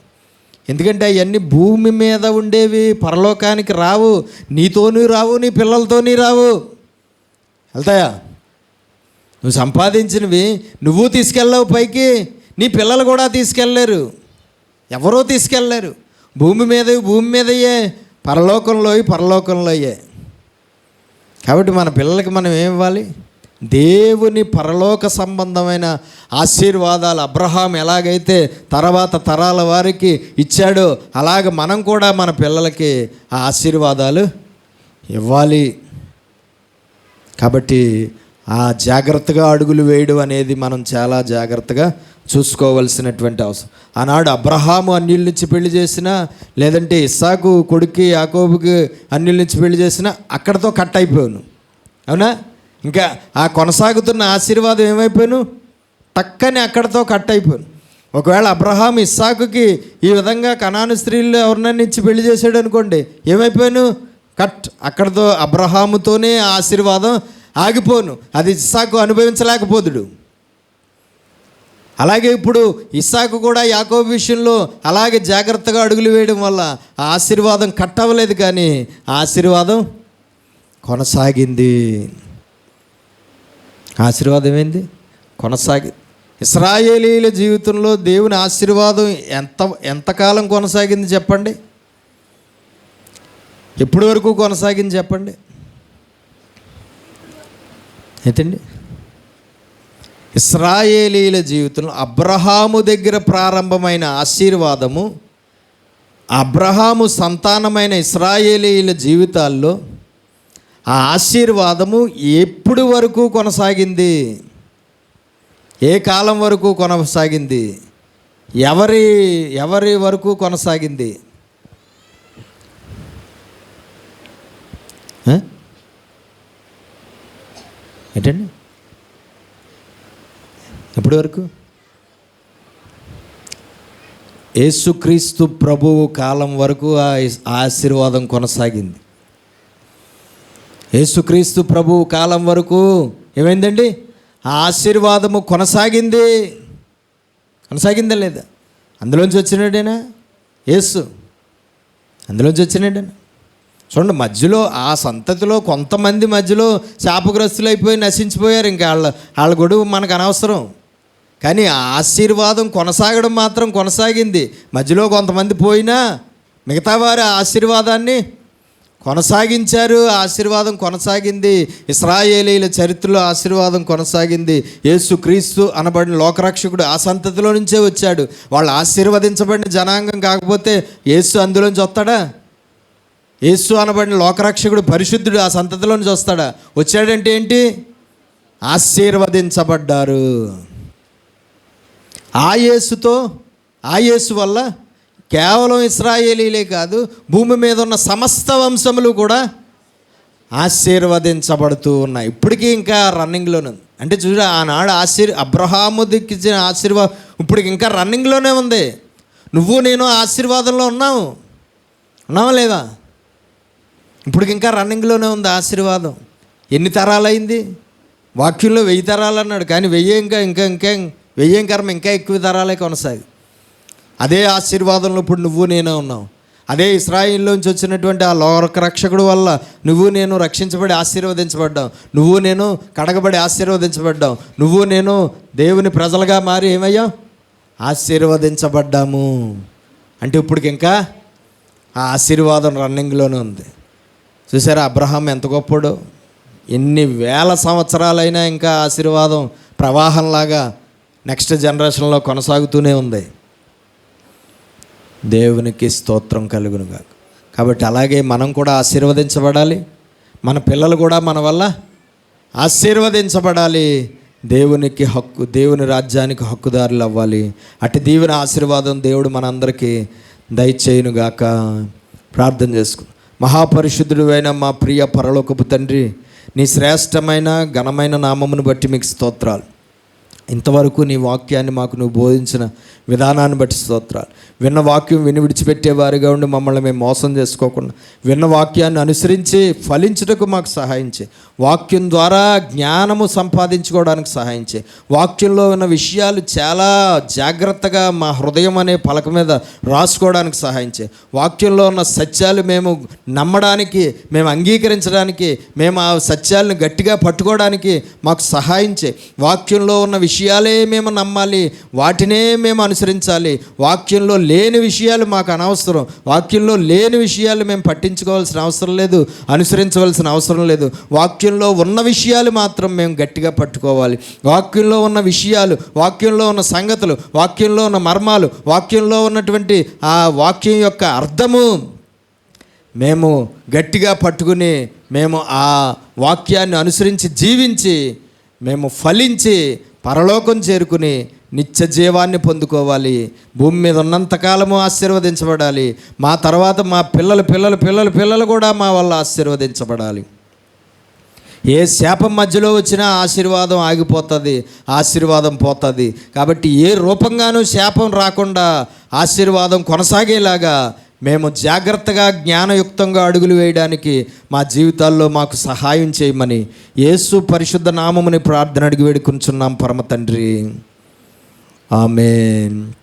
ఎందుకంటే అవన్నీ భూమి మీద ఉండేవి, పరలోకానికి రావు. నీతోని రావు, నీ పిల్లలతోని రావు. వెళ్తాయా? నువ్వు సంపాదించినవి నువ్వు తీసుకెళ్ళావు పైకి, నీ పిల్లలు కూడా తీసుకెళ్ళలేరు, ఎవరో తీసుకెళ్ళలేరు. భూమి మీదయే, పరలోకంలోయే. కాబట్టి మన పిల్లలకి మనం ఏం ఇవ్వాలి? దేవుని పరలోక సంబంధమైన ఆశీర్వాదాలు అబ్రహాం ఎలాగైతే తర్వాత తరాల వారికి ఇచ్చాడో అలాగ మనం కూడా మన పిల్లలకి ఆ ఆశీర్వాదాలు ఇవ్వాలి. కాబట్టి ఆ జాగ్రత్తగా అడుగులు వేయడం అనేది మనం చాలా జాగ్రత్తగా చూసుకోవలసినటువంటి అవసరం. ఆనాడు అబ్రహాము అన్యుల నుంచి పెళ్లి చేసినా, లేదంటే ఇస్సాకు కొడుక్కి యాకోబుకి అన్యుల నుంచి పెళ్లి చేసినా అక్కడతో కట్ అయిపోయాను. అవునా? ఇంకా ఆ కొనసాగుతున్న ఆశీర్వాదం ఏమైపోయాను? టక్కని అక్కడతో కట్ అయిపోయాను. ఒకవేళ అబ్రహాం ఇస్సాకుకి ఈ విధంగా కనాను స్త్రీలు ఎవరినైనా ఇచ్చి పెళ్లి చేశాడు అనుకోండి, ఏమైపోయాను? కట్. అక్కడతో అబ్రహాముతోనే ఆశీర్వాదం ఆగిపోను. అది ఇస్సాకు అనుభవించలేకపోదుడు. అలాగే ఇప్పుడు ఇస్సాకు కూడా యాకోబు విషయంలో అలాగే జాగ్రత్తగా అడుగులు వేయడం వల్ల ఆ ఆశీర్వాదం కట్ అవ్వలేదు, కానీ ఆ ఆశీర్వాదం కొనసాగింది. ఆశీర్వాదం ఏంది? కొనసాగి ఇశ్రాయేలీల జీవితంలో దేవుని ఆశీర్వాదం ఎంతకాలం కొనసాగింది చెప్పండి? ఎప్పటి వరకు కొనసాగింది చెప్పండి? ఏంటండి? ఇశ్రాయేలీల జీవితంలో అబ్రహాము దగ్గర ప్రారంభమైన ఆశీర్వాదము, అబ్రహాము సంతానమైన ఇశ్రాయేలీల జీవితాల్లో ఆ ఆశీర్వాదము ఎప్పుడు వరకు కొనసాగింది? ఏ కాలం వరకు కొనసాగింది? ఎవరి వరకు కొనసాగింది? ఏంటండి? ఎప్పటి వరకు? యేసుక్రీస్తు ప్రభువు కాలం వరకు ఆ ఆశీర్వాదం కొనసాగింది. యేసుక్రీస్తు ప్రభువు కాలం వరకు ఏమైందండి? ఆ ఆశీర్వాదము కొనసాగిందా లేదా? అందులోంచి వచ్చినాడేనా యేసు? అందులోంచి వచ్చినాడేనా? చూడండి, మధ్యలో ఆ సంతతిలో కొంతమంది మధ్యలో శాపగ్రస్తులైపోయి నశించిపోయారు. ఇంకా వాళ్ళ గొడవ మనకు అనవసరం. కానీ ఆ ఆశీర్వాదం కొనసాగడం మాత్రం కొనసాగింది. మధ్యలో కొంతమంది పోయినా మిగతా వారు ఆ ఆశీర్వాదాన్ని కొనసాగించారు. ఆశీర్వాదం కొనసాగింది. ఇశ్రాయేలీల చరిత్రలో ఆశీర్వాదం కొనసాగింది. యేసుక్రీస్తు అనబడిన లోకరక్షకుడు ఆ సంతతిలో నుంచే వచ్చాడు. వాళ్ళు ఆశీర్వదించబడిన జనాంగం కాకపోతే యేసు అందులోంచి వస్తాడా? యేసు అనబడిన లోకరక్షకుడు పరిశుద్ధుడు ఆ సంతతిలో నుంచి వస్తాడా? వచ్చాడంటే ఏంటి? ఆశీర్వదించబడ్డారు. ఆ యేసు వల్ల కేవలం ఇశ్రాయేలీలే కాదు, భూమి మీద ఉన్న సమస్త వంశములు కూడా ఆశీర్వదించబడుతూ ఉన్నాయి. ఇప్పటికీ ఇంకా రన్నింగ్లోనే ఉంది. అంటే చూడ ఆనాడు అబ్రహాముకి ఇచ్చిన ఆశీర్వాదం ఇప్పుడు ఇంకా రన్నింగ్లోనే ఉంది. నువ్వు నేను ఆశీర్వాదంలో ఉన్నావా లేదా? ఇప్పుడు ఇంకా రన్నింగ్లోనే ఉంది ఆశీర్వాదం. ఎన్ని తరాలైంది? వాక్యంలో 1000 తరాలు అన్నాడు, కానీ 1000 కర్మ ఇంకా ఎక్కువ తరాలే కొనసాగి. అదే ఆశీర్వాదంలో ఇప్పుడు నువ్వు నేనే ఉన్నావు. అదే ఇశ్రాయేలులోంచి వచ్చినటువంటి ఆ లోక రక్షకుడు వల్ల నువ్వు నేను రక్షించబడి ఆశీర్వదించబడ్డాం. నువ్వు నేను కడగబడి ఆశీర్వదించబడ్డాం. నువ్వు నేను దేవుని ప్రజలుగా మారి ఏమయ్యాం? ఆశీర్వదించబడ్డాము. అంటే ఇప్పటికి ఇంకా ఆ ఆశీర్వాదం రన్నింగ్లోనే ఉంది. చూసారా అబ్రహాం ఎంత గొప్పడో? ఎన్ని వేల సంవత్సరాలైనా ఇంకా ఆశీర్వాదం ప్రవాహంలాగా నెక్స్ట్ జనరేషన్లో కొనసాగుతూనే ఉంది. దేవునికి స్తోత్రం కలుగునుగాక. కాబట్టి అలాగే మనం కూడా ఆశీర్వదించబడాలి. మన పిల్లలు కూడా మన వల్ల ఆశీర్వదించబడాలి. దేవునికి హక్కు, దేవుని రాజ్యానికి హక్కుదారులు అవ్వాలి. అటు దీవెన ఆశీర్వాదం దేవుడు మనందరికీ దయచేయునుగాక. ప్రార్థన చేసుకుందాం. మహాపరిశుద్ధుడు అయిన మా ప్రియ పరలోకపు తండ్రి, నీ శ్రేష్టమైన ఘనమైన నామమును బట్టి మీకు స్తోత్రాలు. ఇంతవరకు నీ వాక్యాన్ని మాకు నువ్వు బోధించిన విధానాన్ని బట్టి స్తోత్రాలు. విన్న వాక్యం విడిచిపెట్టేవారిగా ఉండి మమ్మల్ని మేము మోసం చేసుకోకుండా విన్న వాక్యాన్ని అనుసరించి ఫలించుటకు మాకు సహాయం చేయి. వాక్యం ద్వారా జ్ఞానము సంపాదించుకోవడానికి సహాయం చేయి. వాక్యంలో ఉన్న విషయాలు చాలా జాగ్రత్తగా మా హృదయం అనే పలక మీద రాసుకోవడానికి సహాయం చేయి. వాక్యంలో ఉన్న సత్యాలు మేము నమ్మడానికి, మేము అంగీకరించడానికి, మేము ఆ సత్యాలను గట్టిగా పట్టుకోవడానికి మాకు సహాయం చేయి. వాక్యంలో ఉన్న విషయాలే మేము నమ్మాలి, వాటినే మేము అనుసరించాలి. వాక్యంలో లేని విషయాలు మాకు అనవసరం. వాక్యంలో లేని విషయాలు మేము పట్టించుకోవాల్సిన అవసరం లేదు, అనుసరించవలసిన అవసరం లేదు. వాక్యంలో ఉన్న విషయాలు మాత్రం మేము గట్టిగా పట్టుకోవాలి. వాక్యంలో ఉన్న విషయాలు, వాక్యంలో ఉన్న సంగతులు, వాక్యంలో ఉన్న మర్మాలు, వాక్యంలో ఉన్నటువంటి ఆ వాక్యం యొక్క అర్థము మేము గట్టిగా పట్టుకుని మేము ఆ వాక్యాన్ని అనుసరించి జీవించి మేము ఫలించి పరలోకం చేరుకుని నిత్య జీవాన్ని పొందుకోవాలి. భూమి మీద ఉన్నంతకాలము ఆశీర్వదించబడాలి. మా తర్వాత మా పిల్లలు కూడా మా వల్ల ఆశీర్వదించబడాలి. ఏ శాపం మధ్యలో వచ్చినా ఆశీర్వాదం ఆగిపోతుంది, ఆశీర్వాదం పోతుంది. కాబట్టి ఏ రూపంగానూ శాపం రాకుండా ఆశీర్వాదం కొనసాగేలాగా మేము జాగ్రత్తగా జ్ఞానయుక్తంగా అడుగులు వేయడానికి మా జీవితాల్లో మాకు సహాయం చేయమని యేసు పరిశుద్ధ నామముని ప్రార్థన అడిగి వేడుకుంటున్నాం పరమ తండ్రి. ఆమేన్.